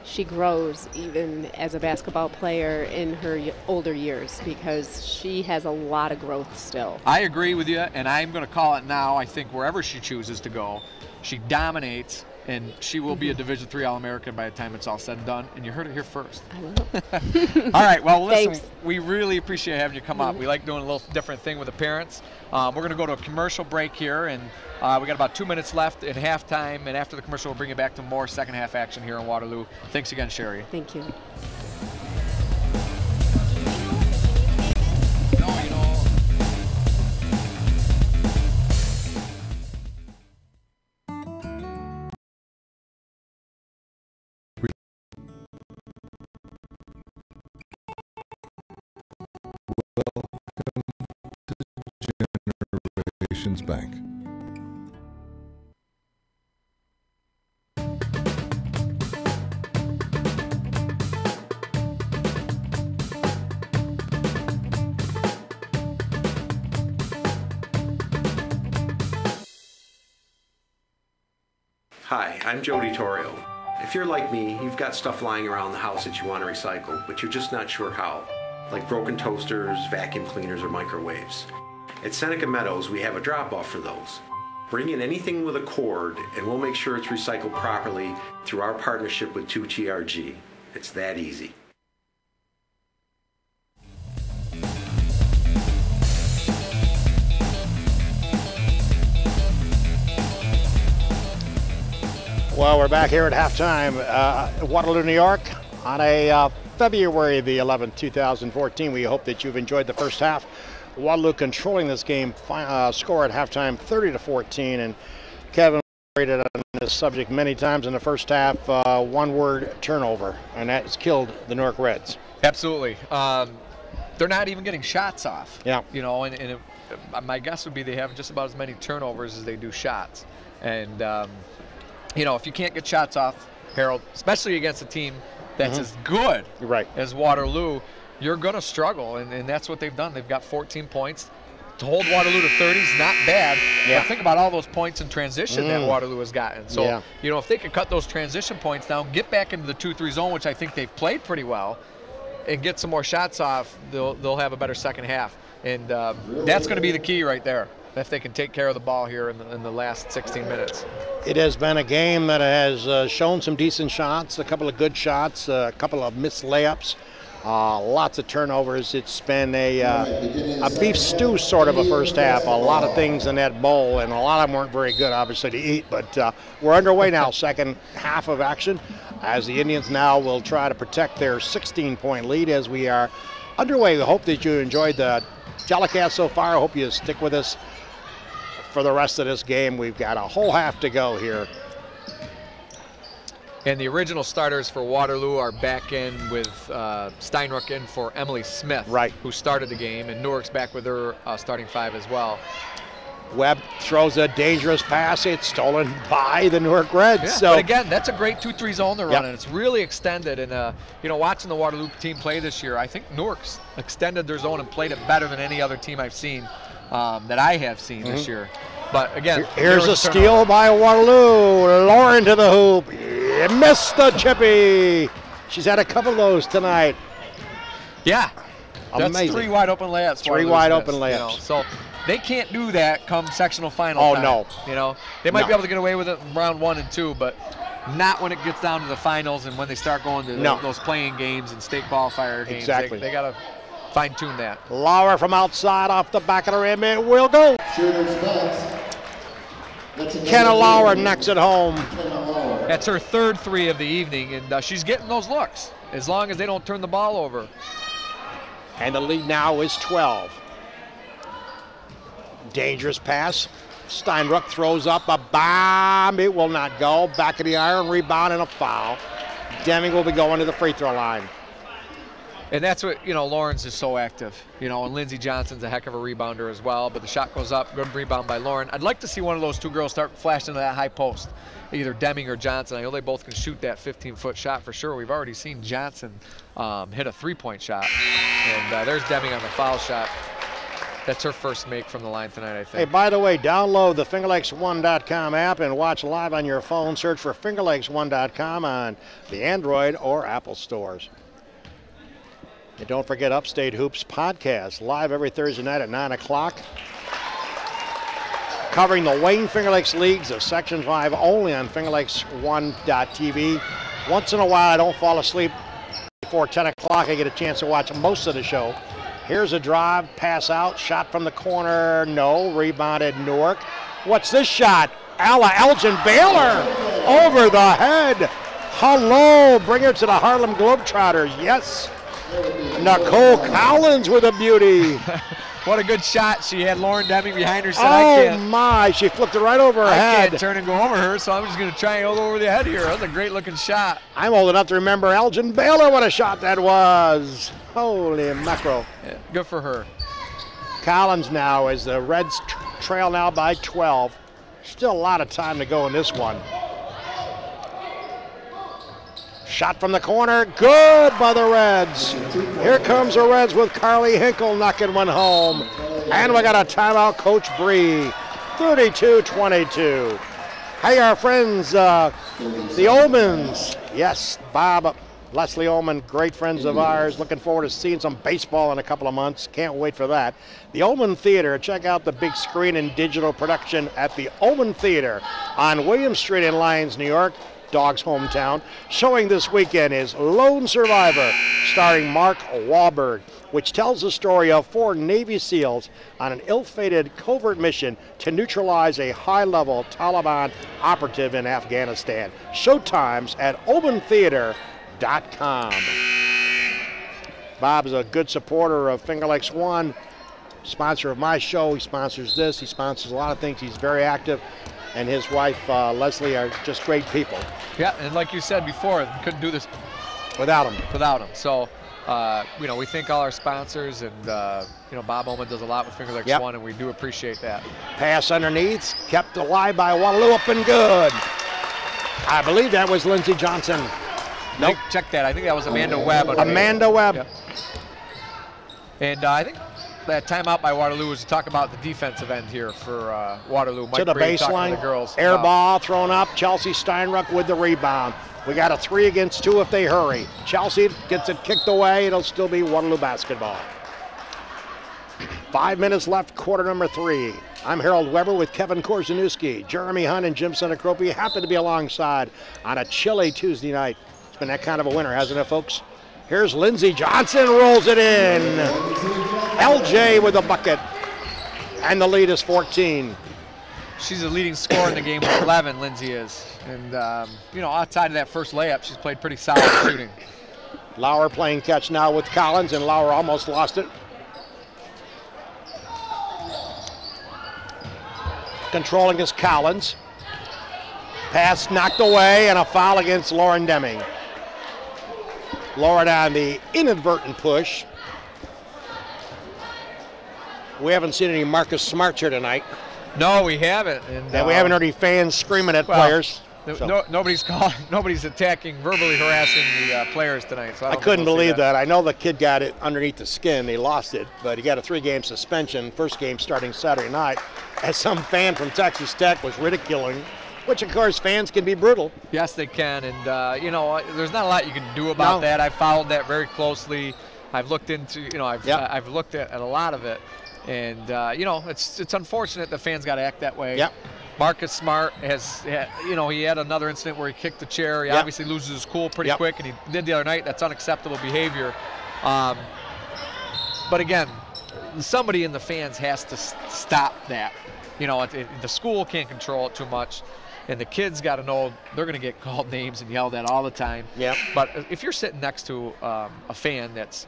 she grows even as a basketball player in her older years, because she has a lot of growth still. I agree with you, and I'm going to call it now. I think wherever she chooses to go, she dominates. And she will be a Division III All-American by the time it's all said and done. And you heard it here first. I will. All right, well, listen, we really appreciate having you come up. We like doing a little different thing with the parents. We're going to go to a commercial break here, and we got about 2 minutes left in halftime. And after the commercial, we'll bring you back to more second half action here in Waterloo. Thanks again, Sherry. Thank you. Bank. Hi, I'm Jody Torrio. If you're like me, you've got stuff lying around the house that you want to recycle, but you're just not sure how, like broken toasters, vacuum cleaners, or microwaves. At Seneca Meadows, we have a drop-off for those. Bring in anything with a cord, and we'll make sure it's recycled properly through our partnership with 2TRG. It's that easy. Well, we're back here at halftime at Waterloo, New York on a February the 11th, 2014. We hope that you've enjoyed the first half. Waterloo controlling this game, score at halftime 30-14, and Kevin rated on this subject many times in the first half. One-word turnover, and that's killed the Newark Reds. Absolutely. They're not even getting shots off. Yeah. You know, and my guess would be they have just about as many turnovers as they do shots. And, you know, if you can't get shots off, Harold, especially against a team that's as good as Waterloo, you're going to struggle, and that's what they've done. They've got 14 points. To hold Waterloo to 30 is not bad. Yeah. But think about all those points in transition that Waterloo has gotten. So, you know, if they can cut those transition points down, get back into the 2-3 zone, which I think they've played pretty well, and get some more shots off, they'll have a better second half. And that's going to be the key right there, if they can take care of the ball here in the last 16 minutes. It has been a game that has shown some decent shots, a couple of good shots, a couple of missed layups. Lots of turnovers. It's been a beef stew sort of a first half. A lot of things in that bowl, and a lot of them weren't very good, obviously, to eat. But we're underway now, second half of action, as the Indians now will try to protect their 16-point lead as we are underway. We hope that you enjoyed the telecast so far. I hope you stick with us for the rest of this game. We've got a whole half to go here. And the original starters for Waterloo are back in with Steinruck in for Emily Smith, right, who started the game, and Newark's back with her starting 5 as well. Webb throws a dangerous pass. It's stolen by the Newark Reds. Yeah, so but again, that's a great 2-3 zone they're running. It's really extended, and you know, watching the Waterloo team play this year, I think Newark's extended their zone and played it better than any other team I've seen, that I have seen this year. But again, here's a steal by Waterloo. Lauren to the hoop. Missed the chippy. She's had a couple of those tonight. Yeah, amazing. That's 3 wide open layups. 3 wide open layups. You know, so they can't do that come sectional final time. No. You know, they might be able to get away with it in round 1 and 2, but not when it gets down to the finals and when they start going to those playing games and state qualifier games. Exactly. They got to fine-tune that. Lauer from outside off the back of the rim. It will go. Kenna Lauer knocks it home. That's her 3rd 3 of the evening, and she's getting those looks as long as they don't turn the ball over. And the lead now is 12. Dangerous pass. Steinruck throws up a bomb. It will not go. Back of the iron, rebound, and a foul. Deming will be going to the free throw line. And that's what, you know, Lawrence is so active, you know, and Lindsey Johnson's a heck of a rebounder as well, but the shot goes up, good rebound by Lauren. I'd like to see one of those 2 girls start flashing into that high post, either Deming or Johnson. I know they both can shoot that 15-foot shot for sure. We've already seen Johnson hit a 3-point shot, and there's Deming on the foul shot. That's her first make from the line tonight, I think. Hey, by the way, download the FingerLakes1.com app and watch live on your phone. Search for FingerLakes1.com on the Android or Apple stores. And don't forget Upstate Hoops podcast, live every Thursday night at 9 o'clock. Covering the Wayne Finger Lakes Leagues of Section 5 only on FingerLakes1.tv. Once in a while, I don't fall asleep before 10 o'clock. I get a chance to watch most of the show. Here's a drive, pass out, shot from the corner, no, rebounded Newark. What's this shot? Elgin Baylor over the head. Hello, bring her to the Harlem Globetrotters, yes. Nicole Collins with a beauty. What a good shot. She had Lauren Deming behind her. Said, oh my, she flipped it right over her head. I can't turn and go over her, so I'm just going to try and go over the head here. That was a great looking shot. I'm old enough to remember Elgin Baylor, what a shot that was. Holy mackerel. Yeah, good for her. Collins now as the Reds trail now by 12. Still a lot of time to go in this one. Shot from the corner, good by the Reds. Here comes the Reds with Carly Hinkle knocking one home. And we got a timeout, Coach Bree, 32-22. Hey, our friends, the Omans. Yes, Bob, Leslie Oman, great friends of ours. Looking forward to seeing some baseball in a couple of months. Can't wait for that. The Oman Theater, check out the big screen and digital production at the Oman Theater on William Street in Lyons, New York. Dog's hometown. Showing this weekend is Lone Survivor, starring Mark Wahlberg, which tells the story of 4 Navy SEALs on an ill-fated covert mission to neutralize a high-level Taliban operative in Afghanistan. Showtimes at opentheater.com. Bob is a good supporter of Finger Lakes One, sponsor of my show. He sponsors this. He sponsors a lot of things. He's very active. And his wife, Leslie, are just great people. Yeah, and like you said before, couldn't do this without them. So, you know, we thank all our sponsors, and, you know, Bob Oman does a lot with Finger Lakes One, and we do appreciate that. Pass underneath, kept alive by Waterloo, up and good. I believe that was Lindsey Johnson. Nope. Check that. I think that was Amanda Webb. Amanda Webb. Yep. And I think that timeout by Waterloo was to talk about the defensive end here for Waterloo. Mike to the Brady baseline, to the girls air ball thrown up. Chelsea Steinruck with the rebound. We got a 3 against 2 if they hurry. Chelsea gets it kicked away. It'll still be Waterloo basketball. 5 minutes left, quarter number 3. I'm Harold Weber with Kevin Korzeniewski. Jeremy Hunt and Jim Senecropi happen to be alongside on a chilly Tuesday night. It's been that kind of a winter, hasn't it, folks? Here's Lindsey Johnson, rolls it in. LJ with a bucket. And the lead is 14. She's the leading scorer in the game with 11, Lindsey is. And, you know, outside of that first layup, she's played pretty solid shooting. Lauer playing catch now with Collins, and Lauer almost lost it. Controlling is Collins. Pass knocked away, and a foul against Lauren Deming. Lauren on the inadvertent push. We haven't seen any Marcus Smart here tonight. No, we haven't. And we haven't heard any fans screaming at players. So. Nobody's attacking, verbally harassing the players tonight. So I couldn't believe that. I know the kid got it underneath the skin. He lost it, but he got a 3-game suspension. First game starting Saturday night, as some fan from Texas Tech was ridiculing, which of course fans can be brutal. Yes, they can, and you know, there's not a lot you can do about that. I followed that very closely. I've looked into, you know, I've looked at a lot of it, and you know, it's unfortunate the fans got to act that way. Yep. Marcus Smart has, you know, he had another incident where he kicked the chair. He obviously loses his cool pretty quick, and he did the other night. That's unacceptable behavior. But again, somebody in the fans has to stop that. You know, the school can't control it too much, and the kids got to know they're going to get called names and yelled at all the time. Yep. But if you're sitting next to a fan that's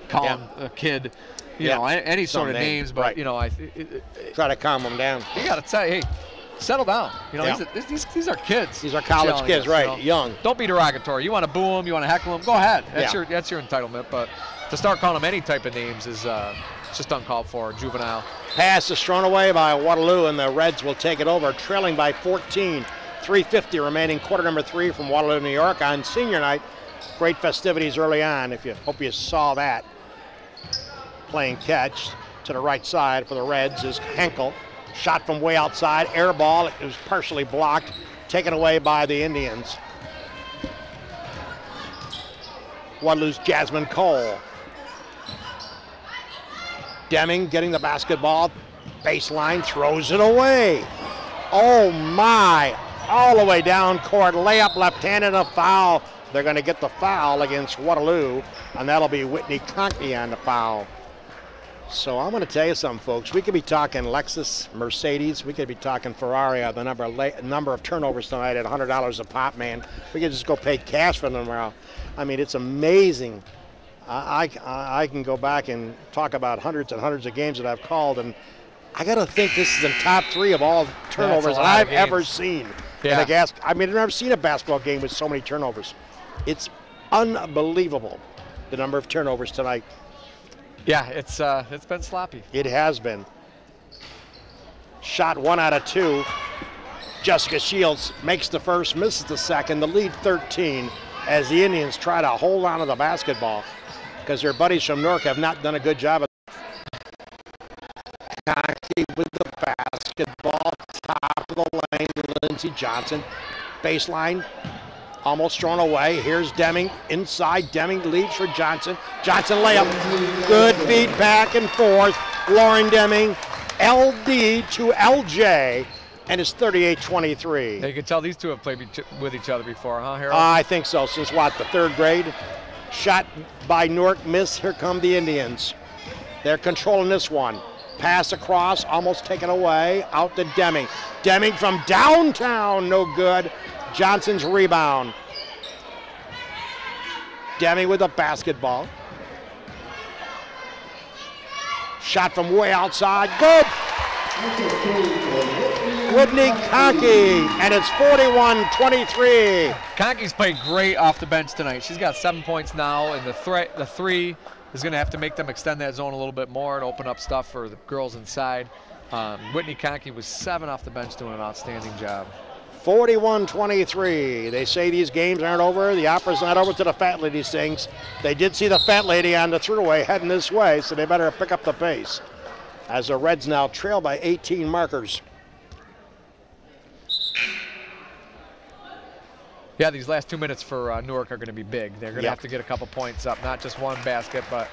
calling a kid, you know, any sort of names, but you know, try to calm them down. You got to say, hey, settle down. You know, these are kids. These are college kids, right? You know? Young. Don't be derogatory. You want to boo them, you want to heckle them, go ahead. That's your entitlement. But to start calling them any type of names is just uncalled for, juvenile. Pass is thrown away by Waterloo, and the Reds will take it over, trailing by 14. 3:50 remaining, quarter number 3 from Waterloo, New York on senior night. Great festivities early on. Hope you saw that. Playing catch to the right side for the Reds is Henkel. Shot from way outside, air ball. It was partially blocked, taken away by the Indians. Waterloo's Jasmine Cole. Deming getting the basketball, baseline, throws it away. Oh my, all the way down court, layup left-handed, a foul. They're going to get the foul against Waterloo, and that'll be Whitney Conkey on the foul. So I'm going to tell you something, folks. We could be talking Lexus, Mercedes. We could be talking Ferrari. The number of turnovers tonight at $100 a pop, man. We could just go pay cash for them tomorrow. I mean, it's amazing. I can go back and talk about hundreds and hundreds of games that I've called, and I got to think this is the top 3 of all turnovers that I've ever seen. Yeah. I mean, I've never seen a basketball game with so many turnovers. It's unbelievable, the number of turnovers tonight. Yeah, it's been sloppy. It has been. Shot 1 out of 2. Jessica Shields makes the first, misses the second. The lead 13 as the Indians try to hold on to the basketball because their buddies from Newark have not done a good job of with the basketball, top of the lane, Lindsey Johnson. Baseline, almost thrown away. Here's Deming inside. Deming leaves for Johnson. Johnson layup. Good feed back and forth. Lauren Deming, LD to LJ, and it's 38-23. You can tell these two have played with each other before, huh, Harold? I think so. Since what, the 3rd grade? Shot by Newark, miss. Here come the Indians. They're controlling this one. Pass across, almost taken away. Out to Deming. Deming from downtown, no good. Johnson's rebound. Deming with the basketball. Shot from way outside, good. Whitney Conkey, and it's 41-23. Conkey's played great off the bench tonight. She's got 7 points now, and the 3 is going to have to make them extend that zone a little bit more and open up stuff for the girls inside. Whitney Conkey was 7 off the bench doing an outstanding job. 41-23. They say these games aren't over. The opera's not over till the fat lady sings. They did see the fat lady on the throughway heading this way, so they better pick up the pace. As the Reds now trail by 18 markers. Yeah, these last 2 minutes for Newark are going to be big. They're going to have to get a couple points up, not just one basket, but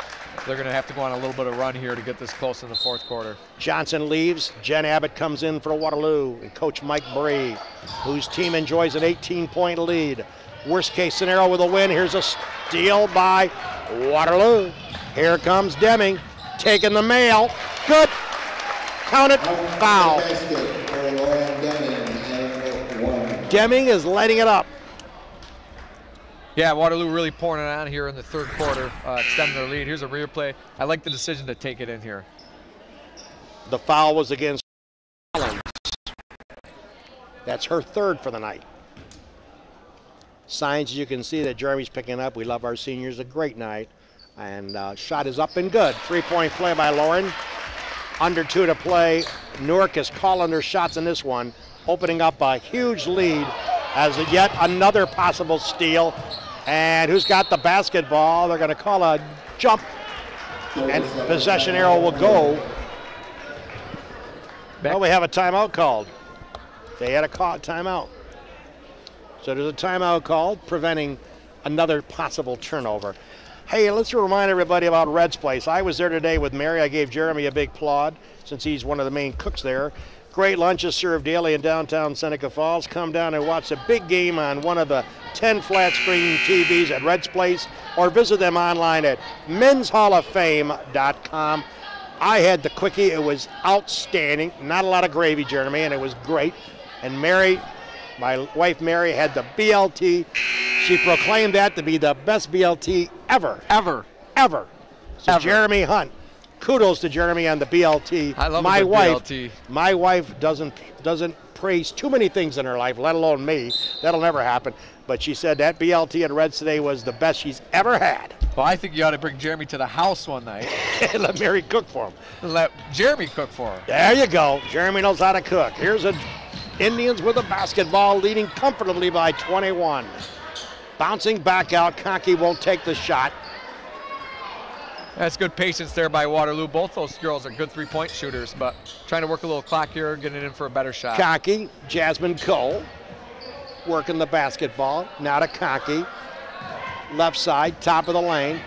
they're going to have to go on a little bit of run here to get this close in the 4th quarter. Johnson leaves. Jen Abbott comes in for Waterloo, and Coach Mike Bree, whose team enjoys an 18-point lead. Worst case scenario with a win. Here's a steal by Waterloo. Here comes Deming, taking the mail. Good. Count it. Foul. Deming is lighting it up. Yeah, Waterloo really pouring it on here in the third quarter, extending their lead. Here's a replay. I like the decision to take it in here. The foul was against Collins. That's her third for the night. Signs you can see that Jeremy's picking up. We love our seniors. A great night. And shot is up and good. 3-point play by Lauren. Under 2 to play. Newark is calling their shots in this one, opening up a huge lead as yet another possible steal. And who's got the basketball? They're going to call a jump, and possession arrow will go. Well, we have a timeout called. They had a timeout. So there's a timeout called, preventing another possible turnover. Hey, let's remind everybody about Red's Place. I was there today with Mary. I gave Jeremy a big plod since he's one of the main cooks there. Great lunches served daily in downtown Seneca Falls. Come down and watch a big game on one of the 10 flat screen TVs at Red's Place, or visit them online at menshalloffame.com. I had the quickie. It was outstanding. Not a lot of gravy, Jeremy, and it was great. And Mary, my wife Mary, had the BLT. She proclaimed that to be the best BLT ever. Ever. So ever. Jeremy Hunt. Kudos to Jeremy on the BLT. I love my wife, BLT. My wife doesn't praise too many things in her life, let alone me. That'll never happen. But she said that BLT at Reds today was the best she's ever had. Well, I think you ought to bring Jeremy to the house one night. And let Mary cook for him. Let Jeremy cook for him. There you go. Jeremy knows how to cook. Here's a Indians with a basketball, leading comfortably by 21. Bouncing back out. Conkey won't take the shot. That's good patience there by Waterloo. Both those girls are good three-point shooters, but trying to work a little clock here, getting in for a better shot. Conkey, Jasmine Cole, working the basketball. Now to Conkey. Left side, top of the lane.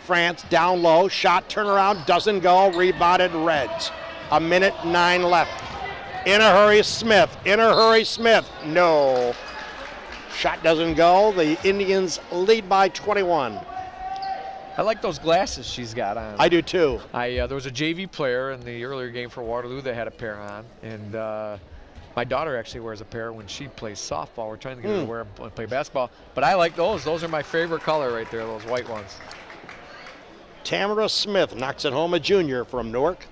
France down low. Shot, turnaround, doesn't go. Rebounded Reds. 1:09 left. In a hurry, Smith. No. Shot doesn't go. The Indians lead by 21. I like those glasses she's got on. I do too. There was a JV player in the earlier game for Waterloo that had a pair on, and my daughter actually wears a pair when she plays softball. We're trying to get her to wear them when play basketball, but I like those. Those are my favorite color right there, those white ones. Tamara Smith knocks it home, a junior from Newark.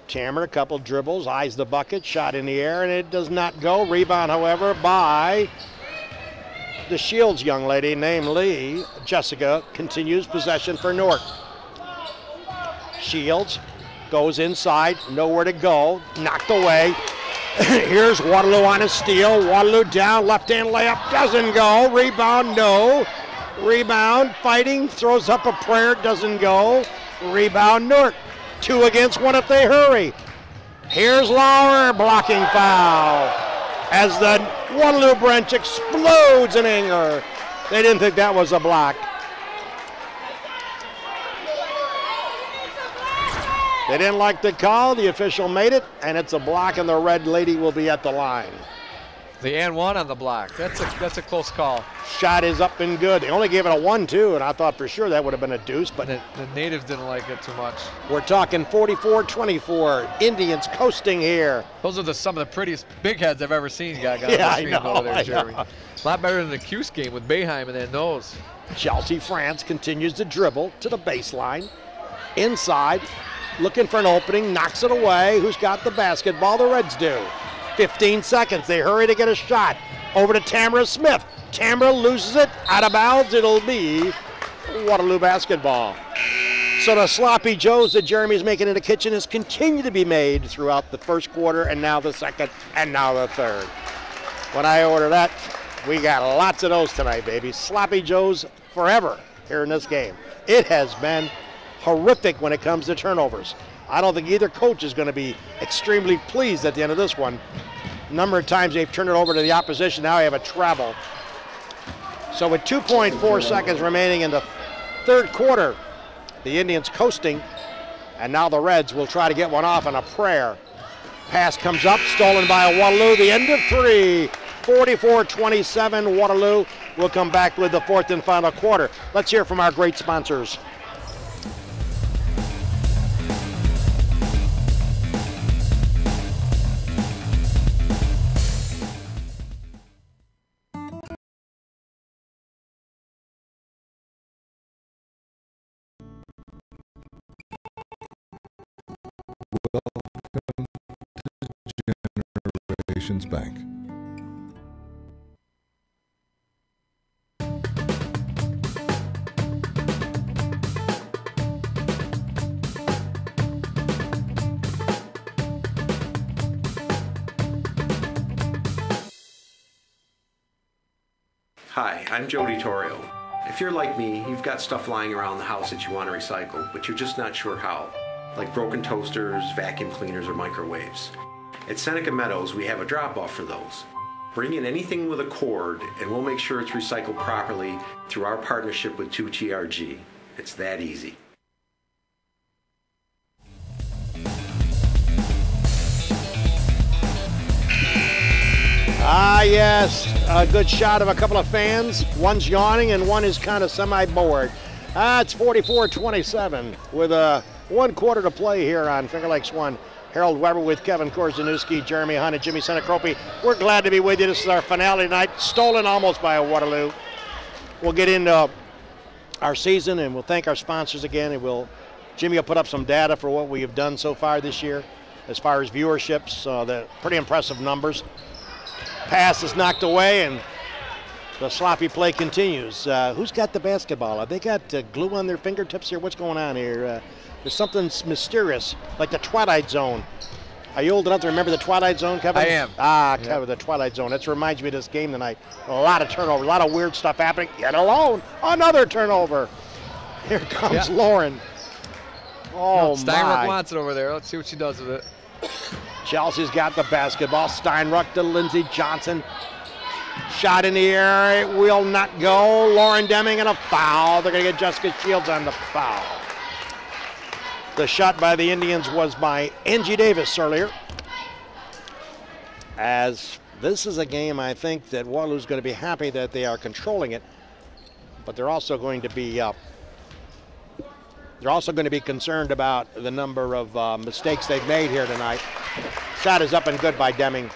Tamara, a couple dribbles, eyes the bucket, shot in the air, and it does not go. Rebound, however, by the Shields young lady named Lee. Jessica continues possession for Newark. Shields goes inside, nowhere to go, knocked away. Here's Waterloo on a steal. Waterloo down, left-hand layup, doesn't go. Rebound, no. Rebound, fighting, throws up a prayer, doesn't go. Rebound, Newark. 2 against 1 if they hurry. Here's Lauer, blocking foul. As the Waterloo bench explodes in anger. They didn't think that was a block. They didn't like the call. The official made it, and it's a block, and the red lady will be at the line. The and one on the block. That's a close call. Shot is up and good. They only gave it a 1-2, and I thought for sure that would have been a deuce, but the natives didn't like it too much. We're talking 44-24. Indians coasting here. Those are some of the prettiest big heads I've ever seen. Yeah, I know. Over there, Jeremy. A lot better than the Cuse game with Boeheim and then those. Chelsea France continues to dribble to the baseline. Inside, looking for an opening, knocks it away. Who's got the basketball? The Reds do. 15 seconds. They hurry to get a shot. Over to Tamara Smith. Tamara loses it. Out of bounds. It'll be Waterloo basketball. So the sloppy joes that Jeremy's making in the kitchen has continued to be made throughout the first quarter, and now the second, and now the third. When I order that, we got lots of those tonight, baby. Sloppy joes forever here in this game. It has been horrific when it comes to turnovers. I don't think either coach is going to be extremely pleased at the end of this one. Number of times they've turned it over to the opposition. Now we have a travel. So with 2.4 seconds remaining in the third quarter, the Indians coasting, and now the Reds will try to get one off on a prayer. Pass comes up, stolen by Waterloo. The end of 3. 44-27 Waterloo. We'll come back with the fourth and final quarter. Let's hear from our great sponsors. Generations Bank. Hi, I'm Jody Torrio. If you're like me, you've got stuff lying around the house that you want to recycle, but you're just not sure how, like broken toasters, vacuum cleaners, or microwaves. At Seneca Meadows, we have a drop-off for those. Bring in anything with a cord, and we'll make sure it's recycled properly through our partnership with 2TRG. It's that easy. Ah, yes, a good shot of a couple of fans. One's yawning and one is kind of semi-bored. It's 44-27 with 1 quarter to play here on Finger Lakes 1. Harold Weber with Kevin Korzeniewski, Jeremy Hunt, and Jimmy Senecropi. We're glad to be with you. This is our finale tonight, stolen almost by a Waterloo. We'll get into our season and we'll thank our sponsors again. And Jimmy will put up some data for what we have done so far this year as far as viewerships. The pretty impressive numbers. Pass is knocked away and the sloppy play continues. Who's got the basketball? Have they got glue on their fingertips here? What's going on here? There's something mysterious, like the Twilight Zone. Are you old enough to remember the Twilight Zone, Kevin? I am. Kevin, the Twilight Zone. That reminds me of this game tonight. A lot of turnover, a lot of weird stuff happening. Yet alone, another turnover. Here comes Lauren. Oh, Steinruck wants it over there. Let's see what she does with it. Chelsea's got the basketball. Steinruck to Lindsey Johnson. Shot in the air. It will not go. Lauren Deming and a foul. They're going to get Jessica Shields on the foul. The shot by the Indians was by Angie Davis earlier. As this is a game, I think that Waterloo's going to be happy that they are controlling it, but they're also going to be concerned about the number of mistakes they've made here tonight. Shot is up and good by Deming.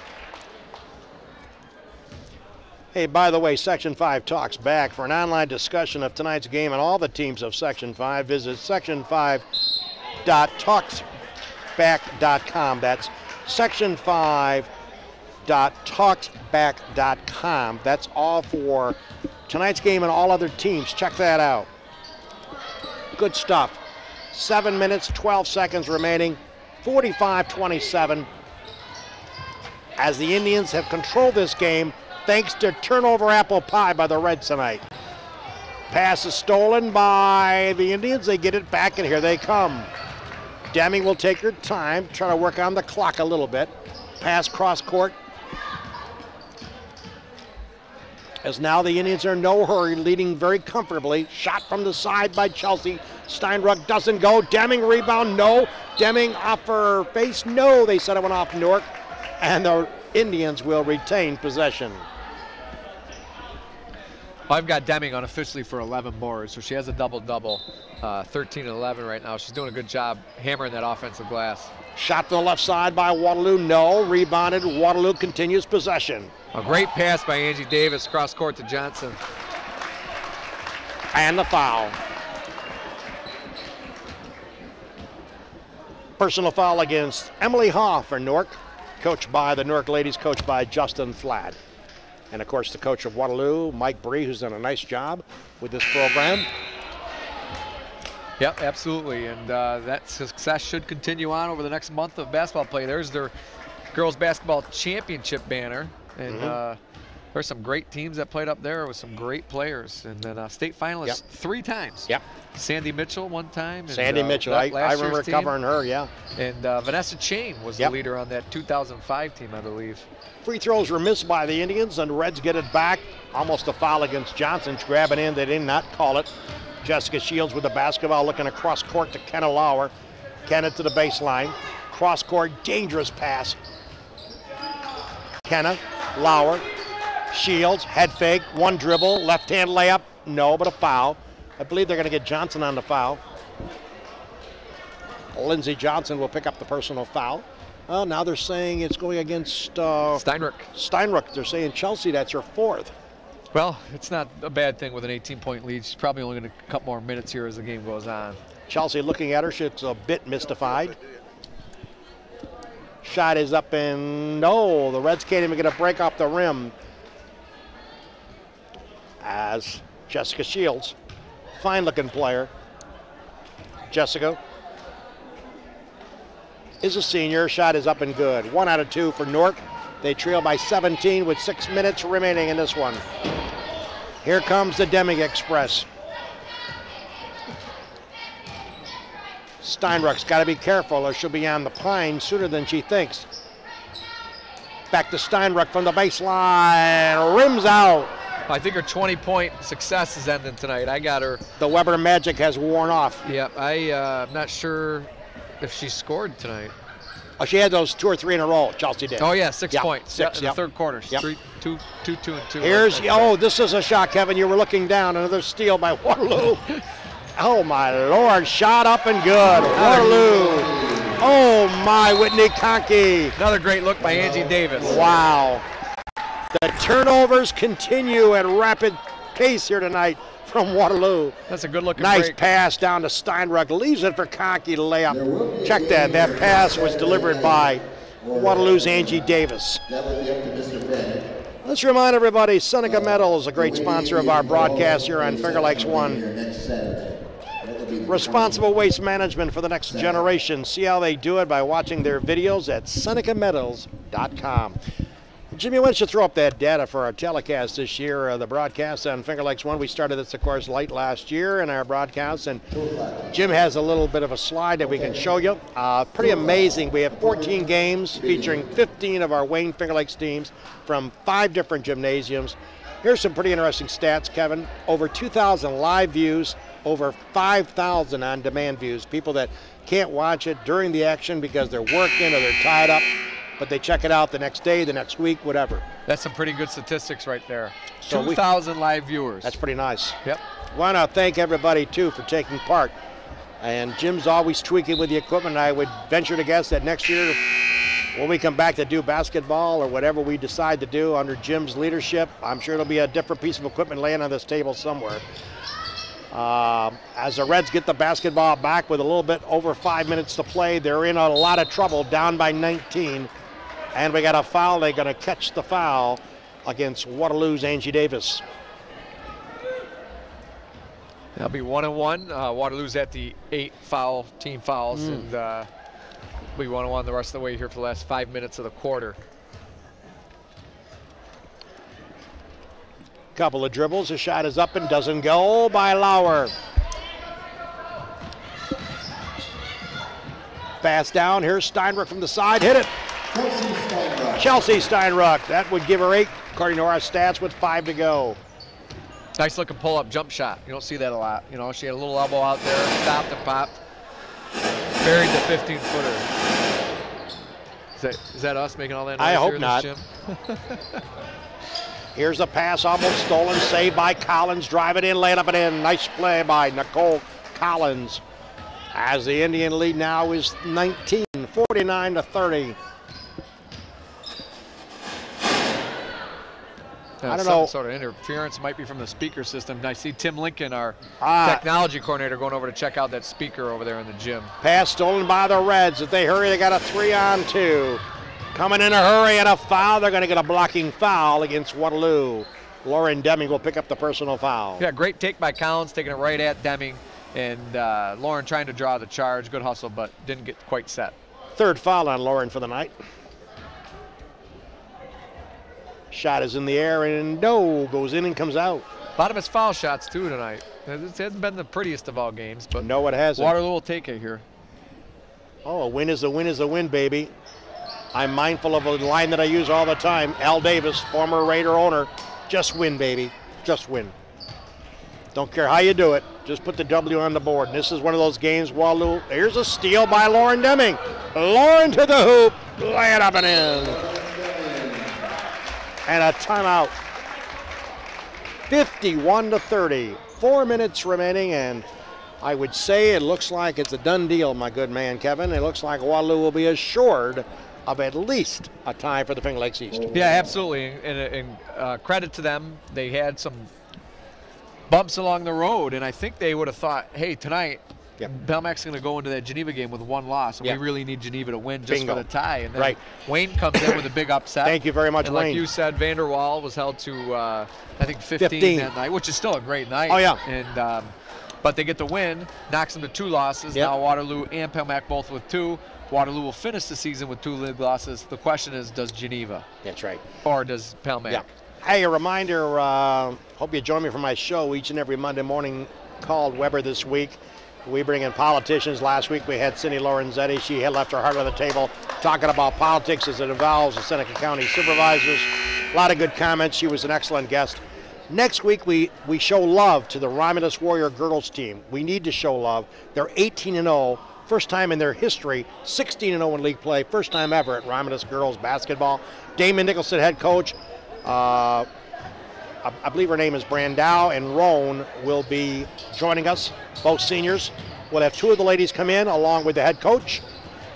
Hey, by the way, Section 5 Talks back. For an online discussion of tonight's game and all the teams of Section 5, visit section5.talksback.com. That's section5.talksback.com. That's all for tonight's game and all other teams. Check that out. Good stuff. 7 minutes, 12 seconds remaining. 45-27. As the Indians have controlled this game thanks to turnover apple pie by the Reds tonight. Pass is stolen by the Indians. They get it back, and here they come. Deming will take her time, try to work on the clock a little bit. Pass cross court. As now the Indians are in no hurry, leading very comfortably. Shot from the side by Chelsea. Steinruck doesn't go. Deming rebound, no. Deming off her face, no. They said it went off Newark, and the Indians will retain possession. I've got Deming unofficially for 11 boards, so she has a double-double, 13 and 11 right now. She's doing a good job hammering that offensive glass. Shot from the left side by Waterloo, no. Rebounded, Waterloo continues possession. A great pass by Angie Davis, cross court to Johnson. And the foul. Personal foul against Emily Hoff for Newark, coached by the Newark ladies, coached by Justin Flad. And of course the coach of Waterloo, Mike Bree, who's done a nice job with this program. Yep, absolutely, and that success should continue on over the next month of basketball play. There's their girls basketball championship banner, and there's some great teams that played up there with some great players, and then state finalists 3 times. Yep. Sandy Mitchell one time. And, Sandy Mitchell, I remember covering her, yeah. And Vanessa Chain was the leader on that 2005 team, I believe. Free throws were missed by the Indians, and the Reds get it back. Almost a foul against Johnson. Grabbing in, they did not call it. Jessica Shields with the basketball, looking across court to Kenna Lauer. Kenna to the baseline. cross-court, dangerous pass. Kenna, Lauer, Shields, head fake, one dribble, left-hand layup, no, but a foul. I believe they're going to get Johnson on the foul. Lindsey Johnson will pick up the personal foul. Well, now they're saying it's going against Steinruck. Steinruck. They're saying Chelsea, that's her fourth. Well, it's not a bad thing with an 18-point lead. She's probably only going to a couple more minutes here as the game goes on. Chelsea looking at her, she's a bit mystified. Shot is up and no, the Reds can't even get a break off the rim. As Jessica Shields, fine looking player. Jessica is a senior, shot is up and good. 1 out of 2 for Newark. They trail by 17 with 6 minutes remaining in this one. Here comes the Deming Express. Steinruck's got to be careful or she'll be on the pine sooner than she thinks. Back to Steinruck from the baseline, rims out. I think her 20-point success is ending tonight. I got her. The Weber magic has worn off. Yep, I'm not sure if she scored tonight. Oh, she had those 2 or 3 in a row, Chelsea did. Oh, yeah, 6 points. 6, in the third quarter. Yep. 2 and 2. Here's, this is a shot, Kevin. You were looking down. Another steal by Waterloo. Oh, my Lord. Shot up and good. Waterloo. Oh, my, Whitney Conkey. Another great look by Angie Davis. Wow. The turnovers continue at rapid pace here tonight from Waterloo. That's a good looking nice break. Pass down to Steinruck. Leaves it for Conkey to lay up. Check that. That pass was delivered by Waterloo's Angie Davis. Let's remind everybody, Seneca Metal is a great sponsor of our broadcast here on Finger Lakes 1. Responsible waste management for the next generation. See how they do it by watching their videos at senecametals.com. Jimmy, why don't you throw up that data for our telecast this year, the broadcast on Finger Lakes 1. We started this, of course, late last year in our broadcast, and Jim has a little bit of a slide that we can show you. Pretty amazing. We have 14 games featuring 15 of our Wayne Finger Lakes teams from 5 different gymnasiums. Here's some pretty interesting stats, Kevin. Over 2,000 live views, over 5,000 on-demand views. People that can't watch it during the action because they're working or they're tied up, but they check it out the next day, the next week, whatever. That's some pretty good statistics right there. So 2,000 live viewers. That's pretty nice. Yep. Want to thank everybody, too, for taking part. And Jim's always tweaking with the equipment. I would venture to guess that next year, when we come back to do basketball or whatever we decide to do under Jim's leadership, I'm sure there'll be a different piece of equipment laying on this table somewhere. As the Reds get the basketball back with a little bit over 5 minutes to play, they're in a lot of trouble, down by 19. And we got a foul. They're going to catch the foul against Waterloo's Angie Davis. That'll be 1-1. Waterloo's at the 8 team fouls, and we 1-1 the rest of the way here for the last 5 minutes of the quarter. Couple of dribbles. The shot is up and doesn't go by Lauer. Pass down. Here's Steinruck from the side. Hit it. Chelsea Steinruck. That would give her 8, according to our stats, with 5 to go. Nice looking pull-up jump shot. You don't see that a lot. You know, she had a little elbow out there, stopped and popped, buried the 15-footer. Is that us making all that noise? I hope here not. Gym? Here's a pass almost stolen, saved by Collins. Drive it in, lay it up and in. Nice play by Nicole Collins. As the Indian lead now is 19, 49-30. I don't know. Sort of interference might be from the speaker system. I see Tim Lincoln, our technology coordinator, going over to check out that speaker over there in the gym. Pass stolen by the Reds. If they hurry, they got a 3-on-2. Coming in a hurry and a foul. They're going to get a blocking foul against Waterloo. Lauren Deming will pick up the personal foul. Yeah, great take by Collins, taking it right at Deming. And Lauren trying to draw the charge. Good hustle, but didn't get quite set. Third foul on Lauren for the night. Shot is in the air and no, goes in and comes out. A lot of his foul shots too tonight. It hasn't been the prettiest of all games, but no, it hasn't. Waterloo will take it here. Oh, a win is a win is a win, baby. I'm mindful of a line that I use all the time. Al Davis, former Raider owner, just win, baby, just win. Don't care how you do it. Just put the W on the board. And this is one of those games, Waterloo. Here's a steal by Lauren Deming. Lauren to the hoop. Lay it up and in. And a timeout. 51-30. 4 minutes remaining, and I would say it looks like it's a done deal, my good man, Kevin. It looks like Waterloo will be assured of at least a tie for the Finger Lakes East. Yeah, absolutely. And credit to them. They had some bumps along the road, and I think they would have thought, hey, tonight, Belmac's going to go into that Geneva game with 1 loss, and we really need Geneva to win just for the tie. And then Wayne comes in with a big upset. Thank you very much, and Wayne. like you said, Vanderwall was held to, I think, 15 that night, which is still a great night. Oh, yeah. And but they get the win, knocks them to 2 losses. Now Waterloo and Belmac both with 2. Waterloo will finish the season with 2 league losses. The question is, does Geneva? That's right. Or does Belmac? Yeah. Hey, a reminder, hope you join me for my show each and every Monday morning called Weber This Week. We bring in politicians. Last week we had Cindy Lorenzetti. She had left her heart on the table talking about politics as it involves the Seneca County supervisors. A lot of good comments. She was an excellent guest. Next week we show love to the Romulus Warrior girls team. We need to show love. They're 18-0. First time in their history, 16-0 in league play. First time ever at Romulus girls basketball. Damon Nicholson, head coach. I believe her name is Brandow, and Roan will be joining us, both seniors. We'll have 2 of the ladies come in along with the head coach,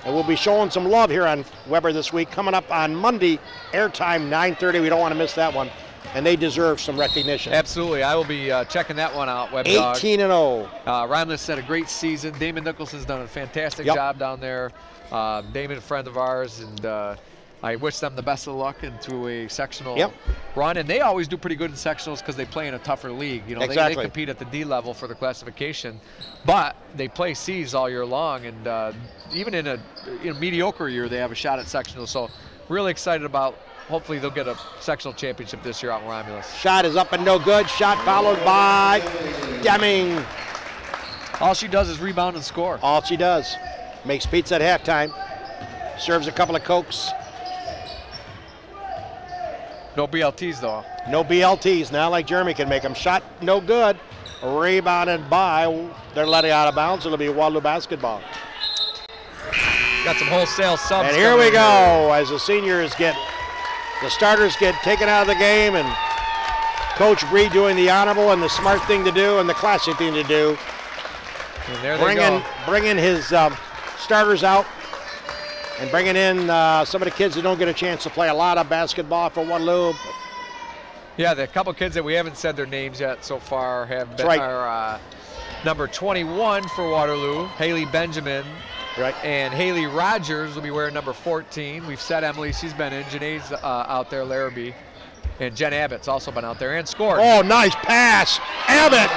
and we'll be showing some love here on Weber This Week. Coming up on Monday, airtime 9:30. We don't want to miss that one, and they deserve some recognition. Absolutely. I will be checking that one out, Web 18-0. Romulus had a great season. Damon Nicholson's done a fantastic job down there. Damon, a friend of ours, and I wish them the best of luck into a sectional run, and they always do pretty good in sectionals because they play in a tougher league. You know, they compete at the D level for the classification, but they play C's all year long, and even in a mediocre year, they have a shot at sectionals. So, really excited about. Hopefully, they'll get a sectional championship this year out in Romulus. Shot is up and no good. Shot followed by Deming. All she does is rebound and score. All she does. Makes pizza at halftime. Serves a couple of Cokes. No BLTs, though. No BLTs. Now, like Jeremy can make them. Shot, no good. Rebounded by. They're letting out of bounds. It'll be Waterloo basketball. Got some wholesale subs. And here we go as the seniors get, the starters get taken out of the game, and Coach Bree doing the honorable and the smart thing to do and the classy thing to do. And there they go. Bringing his starters out. And bringing in some of the kids that don't get a chance to play a lot of basketball for Waterloo. Yeah, the couple kids that we haven't said their names yet so far have been our number 21 for Waterloo, Haley Benjamin. And Haley Rogers will be wearing number 14. We've said Emily, she's been in. Janae's out there, Larrabee. And Jen Abbott's also been out there and scored. Oh, nice pass. Abbott.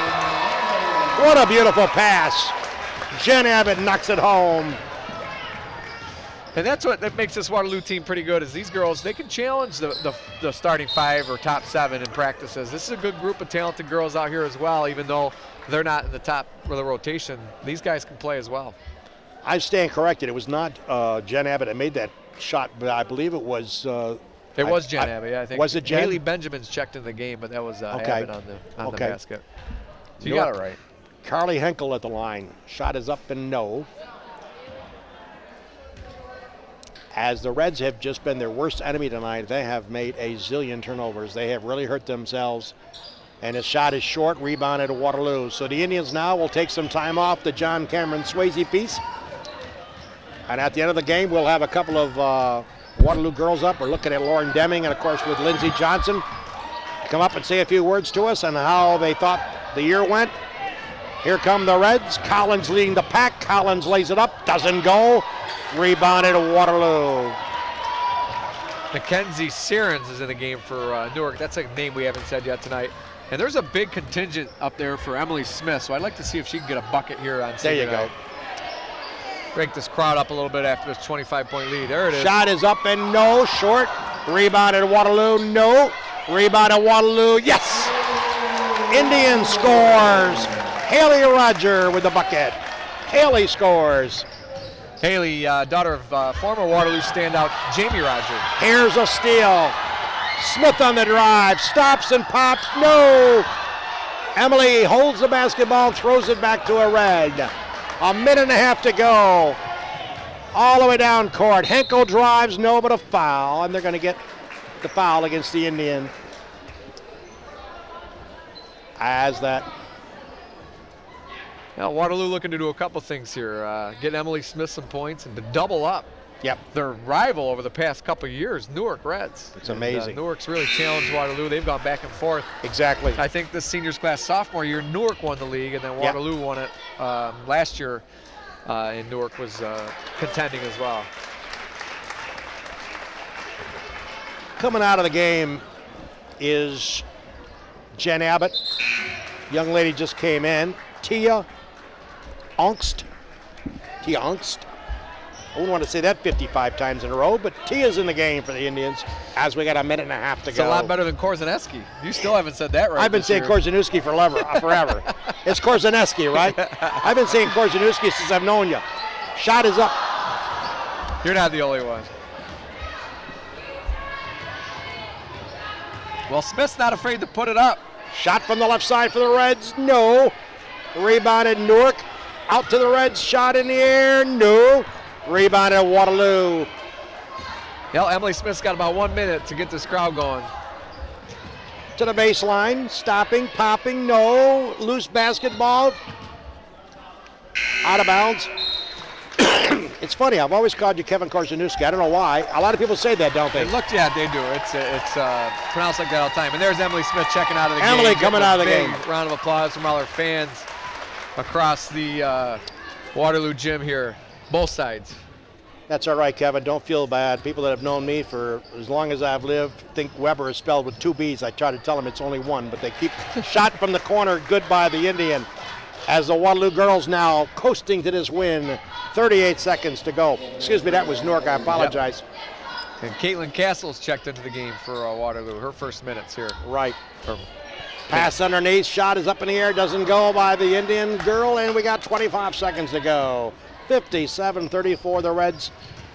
What a beautiful pass. Jen Abbott knocks it home. And that's what that makes this Waterloo team pretty good, is these girls, they can challenge the starting 5 or top 7 in practices. This is a good group of talented girls out here as well, even though they're not in the top of the rotation. These guys can play as well. I stand corrected. It was not Jen Abbott that made that shot, but I believe it was. It was Jen Abbott, yeah, I think. Was it Jen? Haley Benjamin's checked in the game, but that was Abbott on the basket. So you got it right. Carly Henkel at the line. Shot is up and no. As the Reds have just been their worst enemy tonight, they have made a zillion turnovers. They have really hurt themselves. And his shot is short, rebounded to Waterloo. So the Indians now will take some time off the John Cameron Swayze piece. And at the end of the game, we'll have a couple of Waterloo girls up. We're looking at Lauren Deming and, of course, with Lindsey Johnson. Come up and say a few words to us on how they thought the year went. Here come the Reds. Collins leading the pack. Collins lays it up, doesn't go. Rebounded to Waterloo. Mackenzie Sirens is in the game for Newark. That's a name we haven't said yet tonight. And there's a big contingent up there for Emily Smith, so I'd like to see if she can get a bucket here on Sunday night. There you go. Break this crowd up a little bit after this 25-point lead. There it is. Shot is up and no, short. Rebounded to Waterloo, no. Rebounded Waterloo, yes. Indian scores. Haley Roger with the bucket. Haley scores. Haley, daughter of former Waterloo standout Jamie Roger. Here's a steal. Smith on the drive, stops and pops, no. Emily holds the basketball, throws it back to a Red. A minute and a half to go. All the way down court. Henkel drives, no, but a foul, and they're going to get the foul against the Indian. As that. Now Waterloo looking to do a couple things here. Get Emily Smith some points and to double up. Yep. Their rival over the past couple of years, Newark Reds. It's amazing. Newark's really challenged Waterloo. They've gone back and forth. Exactly. I think this seniors class sophomore year, Newark won the league, and then Waterloo won it last year, and Newark was contending as well. Coming out of the game is Jen Abbott. Young lady just came in. Tia Ongst. I wouldn't want to say that 55 times in a row, but Tia's in the game for the Indians as we got a minute and a half to go. It's a lot better than Korzeniewski. You still haven't said that right. I've been saying Korzeniewski forever. It's Korzeniewski, right? I've been saying Korzeniewski since I've known you. Shot is up. You're not the only one. Well, Smith's not afraid to put it up. Shot from the left side for the Reds, no. Rebounded Newark, out to the Reds, shot in the air, no. Rebounded Waterloo. Well, Emily Smith's got about 1 minute to get this crowd going. To the baseline, stopping, popping, no. Loose basketball. Out of bounds. It's funny, I've always called you Kevin Korzeniewski. I don't know why. A lot of people say that, don't they? Yeah, they do. It's pronounced like that all the time. And there's Emily Smith checking out of the game. Emily coming out of the game. Round of applause from all her fans across the Waterloo gym here, both sides. That's all right, Kevin. Don't feel bad. People that have known me for as long as I've lived think Weber is spelled with 2 B's. I try to tell them it's only 1, but they keep shot from the corner, good by the Indian. As the Waterloo girls now coasting to this win. 38 seconds to go. Excuse me, that was Newark. I apologize. Yep. And Caitlin Castle's checked into the game for Waterloo. Her first minutes here. Right. Pass underneath. Shot is up in the air. Doesn't go by the Indian girl. And we got 25 seconds to go. 57-34 the Reds.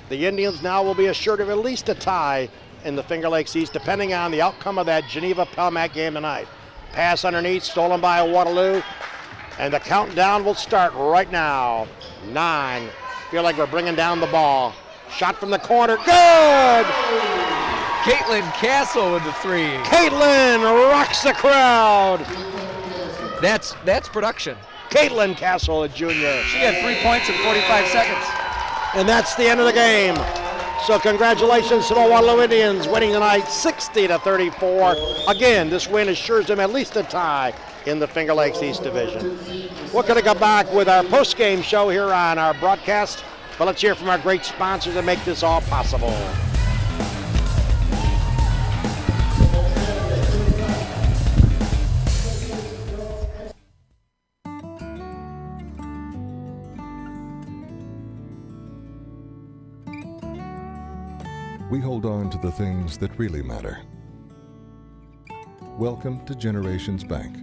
The Indians now will be assured of at least a tie in the Finger Lakes East, depending on the outcome of that Geneva-Pelmac game tonight. Pass underneath, stolen by Waterloo. And the countdown will start right now. 9. Feel like we're bringing down the ball. Shot from the corner. Good! Caitlin Castle with the 3. Caitlin rocks the crowd. That's production. Caitlin Castle, a junior. She had 3 points in 45 seconds. And that's the end of the game. So congratulations to the Waterloo Indians winning tonight 60-34. Again, this win assures them at least a tie in the Finger Lakes East Division. We're going to go back with our post-game show here on our broadcast, but let's hear from our great sponsors that make this all possible. We hold on to the things that really matter. Welcome to Generations Bank.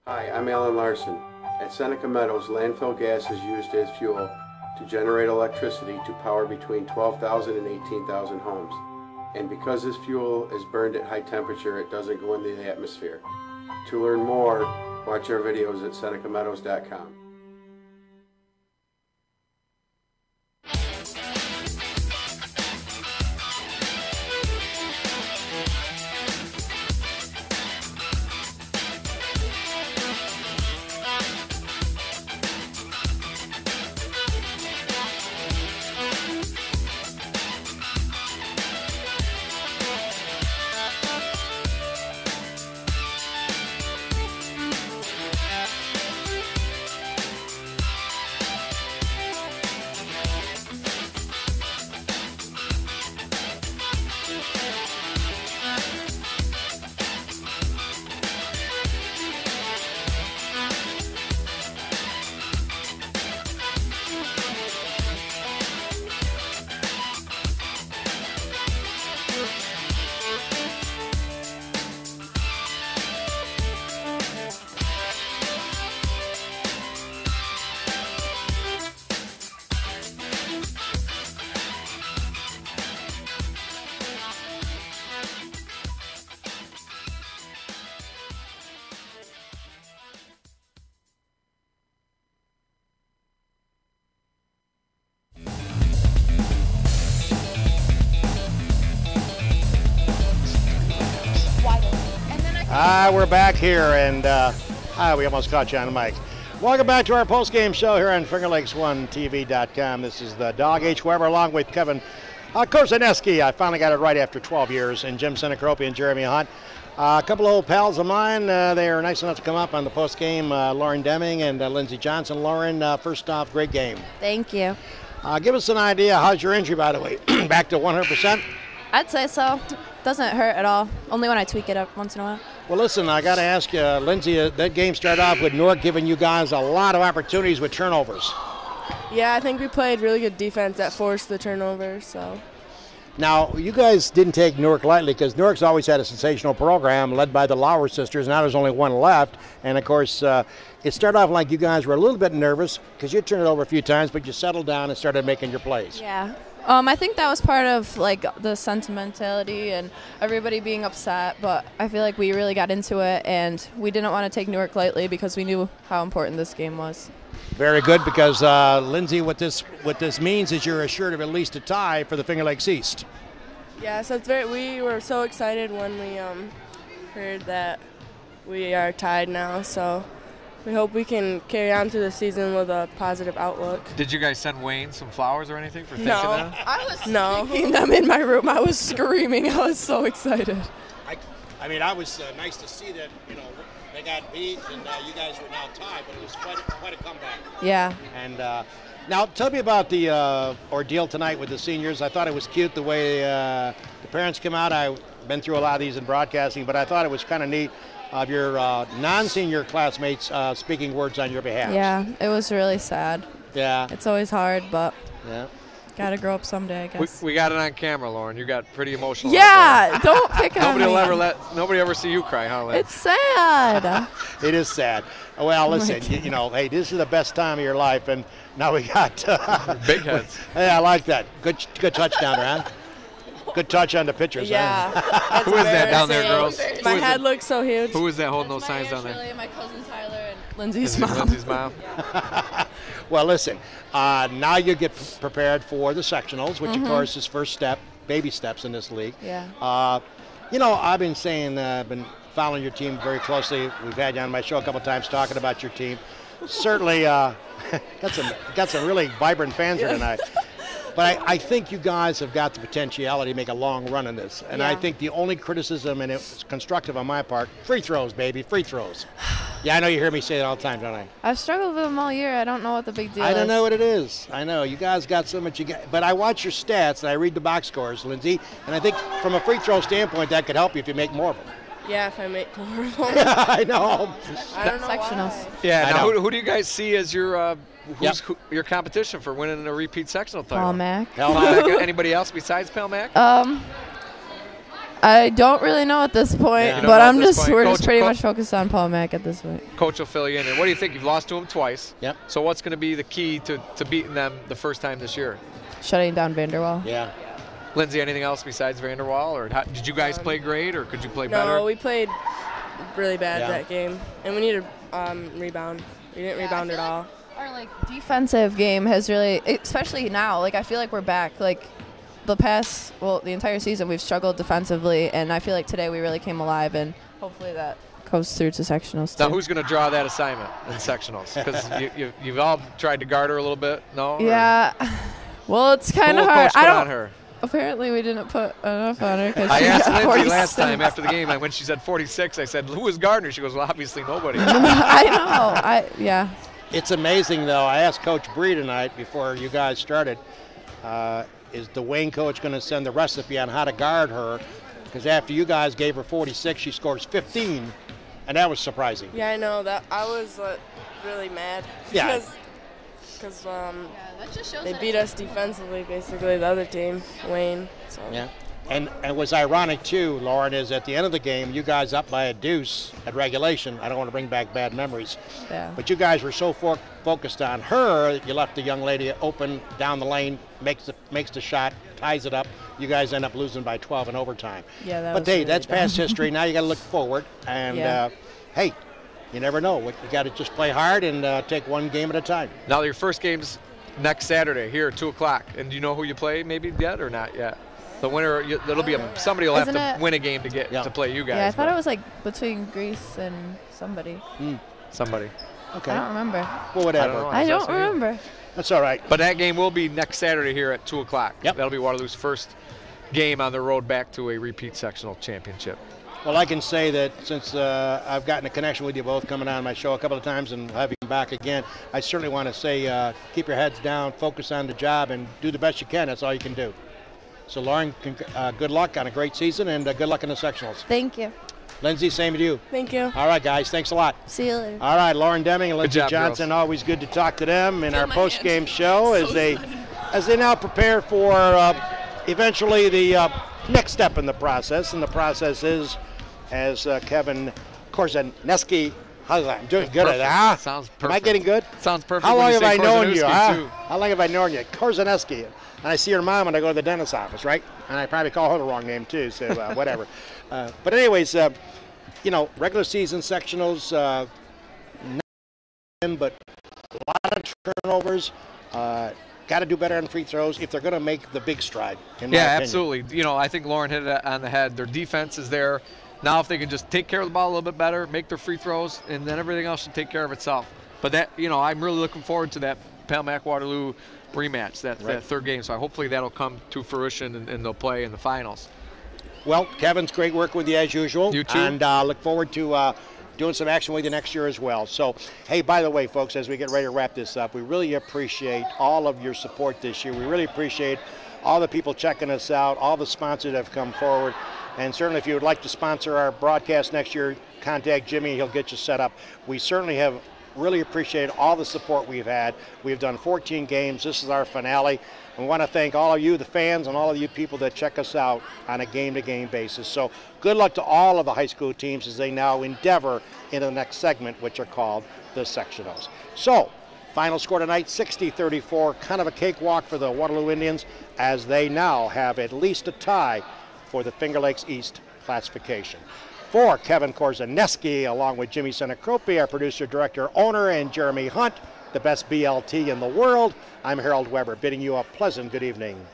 Hi, I'm Alan Larson. At Seneca Meadows, landfill gas is used as fuel to generate electricity to power between 12,000 and 18,000 homes. And because this fuel is burned at high temperature, it doesn't go into the atmosphere. To learn more, watch our videos at senecameadows.com. We're back here, and we almost caught you on the mic. Welcome back to our post-game show here on FingerLakes1TV.com. This is the Dog H. Weber along with Kevin Korzeniewski. I finally got it right after 12 years, and Jim Senecropi and Jeremy Hunt. A couple of old pals of mine, they are nice enough to come up on the post-game, Lauren Deming and Lindsey Johnson. Lauren, first off, great game. Thank you. Give us an idea. How's your injury, by the way? Back to 100%? I'd say so. Doesn't hurt at all. Only when I tweak it up once in a while. Well, listen, I got to ask you, Lindsey, that game started off with Newark giving you guys a lot of opportunities with turnovers. Yeah, I think we played really good defense that forced the turnover. So. Now, you guys didn't take Newark lightly because Newark's always had a sensational program led by the Lauer sisters. Now there's only one left. And, of course, it started off like you guys were a little bit nervous because you turned it over a few times, but you settled down and started making your plays. Yeah. I think that was part of like the sentimentality and everybody being upset, but I feel like we really got into it and we didn't want to take Newark lightly because we knew how important this game was. Very good, because Lindsey, what this means is you're assured of at least a tie for the Finger Lakes East. Yeah, so we were so excited when we heard that we are tied now. So we hope we can carry on through the season with a positive outlook. Did you guys send Wayne some flowers or anything for thinking that? I was thinking them in my room. I was screaming. I was so excited. I mean, I was nice to see that, they got beat and you guys were now tied, but it was quite a comeback. Yeah. And now tell me about the ordeal tonight with the seniors. I thought it was cute the way the parents came out. I've been through a lot of these in broadcasting, but I thought it was kind of neat of your non-senior classmates speaking words on your behalf. Yeah, it was really sad. Yeah. It's always hard, but yeah, gotta grow up someday, I guess. We got it on camera, Lauren. You got pretty emotional. Yeah, don't pick on me. Nobody ever see you cry, huh, Lynn? It's sad. It is sad. Well, listen, hey, this is the best time of your life, and now we got big heads. Yeah, I like that. Good touchdown, huh? Good touch on the pitchers. Yeah. Huh? Who is that down there, girls? My head looks so huge. Who is that holding those signs down there? Really, my cousin Tyler and Lindsey's mom. Lindsey's mom. Well, listen, now you get prepared for the sectionals, which, of course, is first step, baby steps in this league. Yeah. I've been saying, I've been following your team very closely. We've had you on my show a couple times talking about your team. Certainly got some really vibrant fans here tonight. But I think you guys have got the potentiality to make a long run in this. And I think the only criticism, and it's constructive on my part, free throws, baby, free throws. Yeah, I know you hear me say it all the time, don't I? I've struggled with them all year. I don't know what the big deal is. I don't know what it is. I know. You guys got so much. But I watch your stats, and I read the box scores, Lindsey, and I think from a free throw standpoint, that could help you if you make more of them. Yeah, if I make more of them. I know. I don't know sectionals. why. Yeah, now who do you guys see as your your competition for winning a repeat sectional title? Paul Mack. Anybody else besides Paul Mack? I don't really know at this point, but we're just pretty much focused on Paul Mack at this point. Coach will fill you in. And what do you think? You've lost to him twice. Yep. So what's going to be the key to beating them the first time this year? Shutting down Vanderwall. Yeah. Lindsey, anything else besides Vanderwall? Or did you guys play great, or could you play better? No, we played really bad that game, and we need to rebound. We didn't rebound at all. Our defensive game has really, especially now, I feel like we're back. The entire season we've struggled defensively, and I feel like today we really came alive, and hopefully that goes through to sectionals too. Now who's going to draw that assignment in sectionals? Because you've all tried to guard her a little bit, no? Yeah. Well, it's kind of hard. Apparently we didn't put enough on her. I asked Lindsey last time after the game, when she said 46, I said, who was guarding her? She goes, well, obviously nobody. I know. It's amazing, though. I asked Coach Bree tonight before you guys started, is the Wayne coach going to send the recipe on how to guard her? Because after you guys gave her 46, she scores 15, and that was surprising. Yeah, I know. That I was really mad. Yeah. Because they beat us defensively, basically, the other team, Wayne. So. Yeah. And what's ironic, too, Lauren, is at the end of the game, you guys up by a deuce at regulation. I don't want to bring back bad memories. Yeah. But you guys were so focused on her that you left the young lady open down the lane, makes the shot, ties it up. You guys end up losing by 12 in overtime. Yeah, but hey, that's past history. Now you got to look forward. And, hey, you never know. You got to just play hard and take one game at a time. Now your first game's next Saturday here at 2 o'clock. And do you know who you play maybe yet or not yet? The winner, it'll be somebody will have Isn't to it- win a game to get to play you guys. Yeah, I thought but it was like between Greece and somebody. somebody. Okay. I don't remember. Well, whatever. I don't remember. That's all right. But that game will be next Saturday here at 2 o'clock. Yep. That'll be Waterloo's first game on the road back to a repeat sectional championship. Well, I can say that since I've gotten a connection with you both coming on my show a couple of times and having you back again, I certainly want to say keep your heads down, focus on the job, and do the best you can. That's all you can do. So, Lauren, good luck on a great season, and good luck in the sectionals. Thank you. Lindsay, same to you. Thank you. All right, guys, thanks a lot. See you later. All right, Lauren Deming and Lindsay job, Johnson, girls. always good to talk to them in our post-game show as they now prepare for eventually the next step in the process. And the process is, as Kevin Korzeniewski, I'm doing good at that, huh? Sounds perfect. Am I getting good? Sounds perfect. How when long you have say I known you, Korzeniewski, huh? too. How long have I known you? Korzeniewski. And I see her mom when I go to the dentist's office, right? And I probably call her the wrong name, too, so whatever. But anyways, regular season sectionals, but a lot of turnovers. Got to do better on free throws if they're going to make the big stride, in my opinion. Absolutely. I think Lauren hit it on the head. Their defense is there. Now if they can just take care of the ball a little bit better, make their free throws, and then everything else should take care of itself. But that, I'm really looking forward to that Palmac-Waterloo rematch, that third game. So hopefully that'll come to fruition and they'll play in the finals. Well, Kevin's great work with you as usual. You too. And look forward to doing some action with you next year as well. So, hey, by the way, folks, as we get ready to wrap this up, we really appreciate all of your support this year. We really appreciate all the people checking us out, all the sponsors that have come forward. And certainly if you would like to sponsor our broadcast next year, contact Jimmy. He'll get you set up. We certainly have really appreciated all the support we've had. We've done 14 games. This is our finale. We want to thank all of you, the fans, and all of you people that check us out on a game-to-game basis. So good luck to all of the high school teams as they now endeavor into the next segment, which are called the sectionals. So final score tonight, 60-34, kind of a cakewalk for the Waterloo Indians as they now have at least a tie for the Finger Lakes East classification. For Kevin Korzeniewski, along with Jimmy Senecropi, our producer, director, owner, and Jeremy Hunt, the best BLT in the world, I'm Harold Weber, bidding you a pleasant good evening.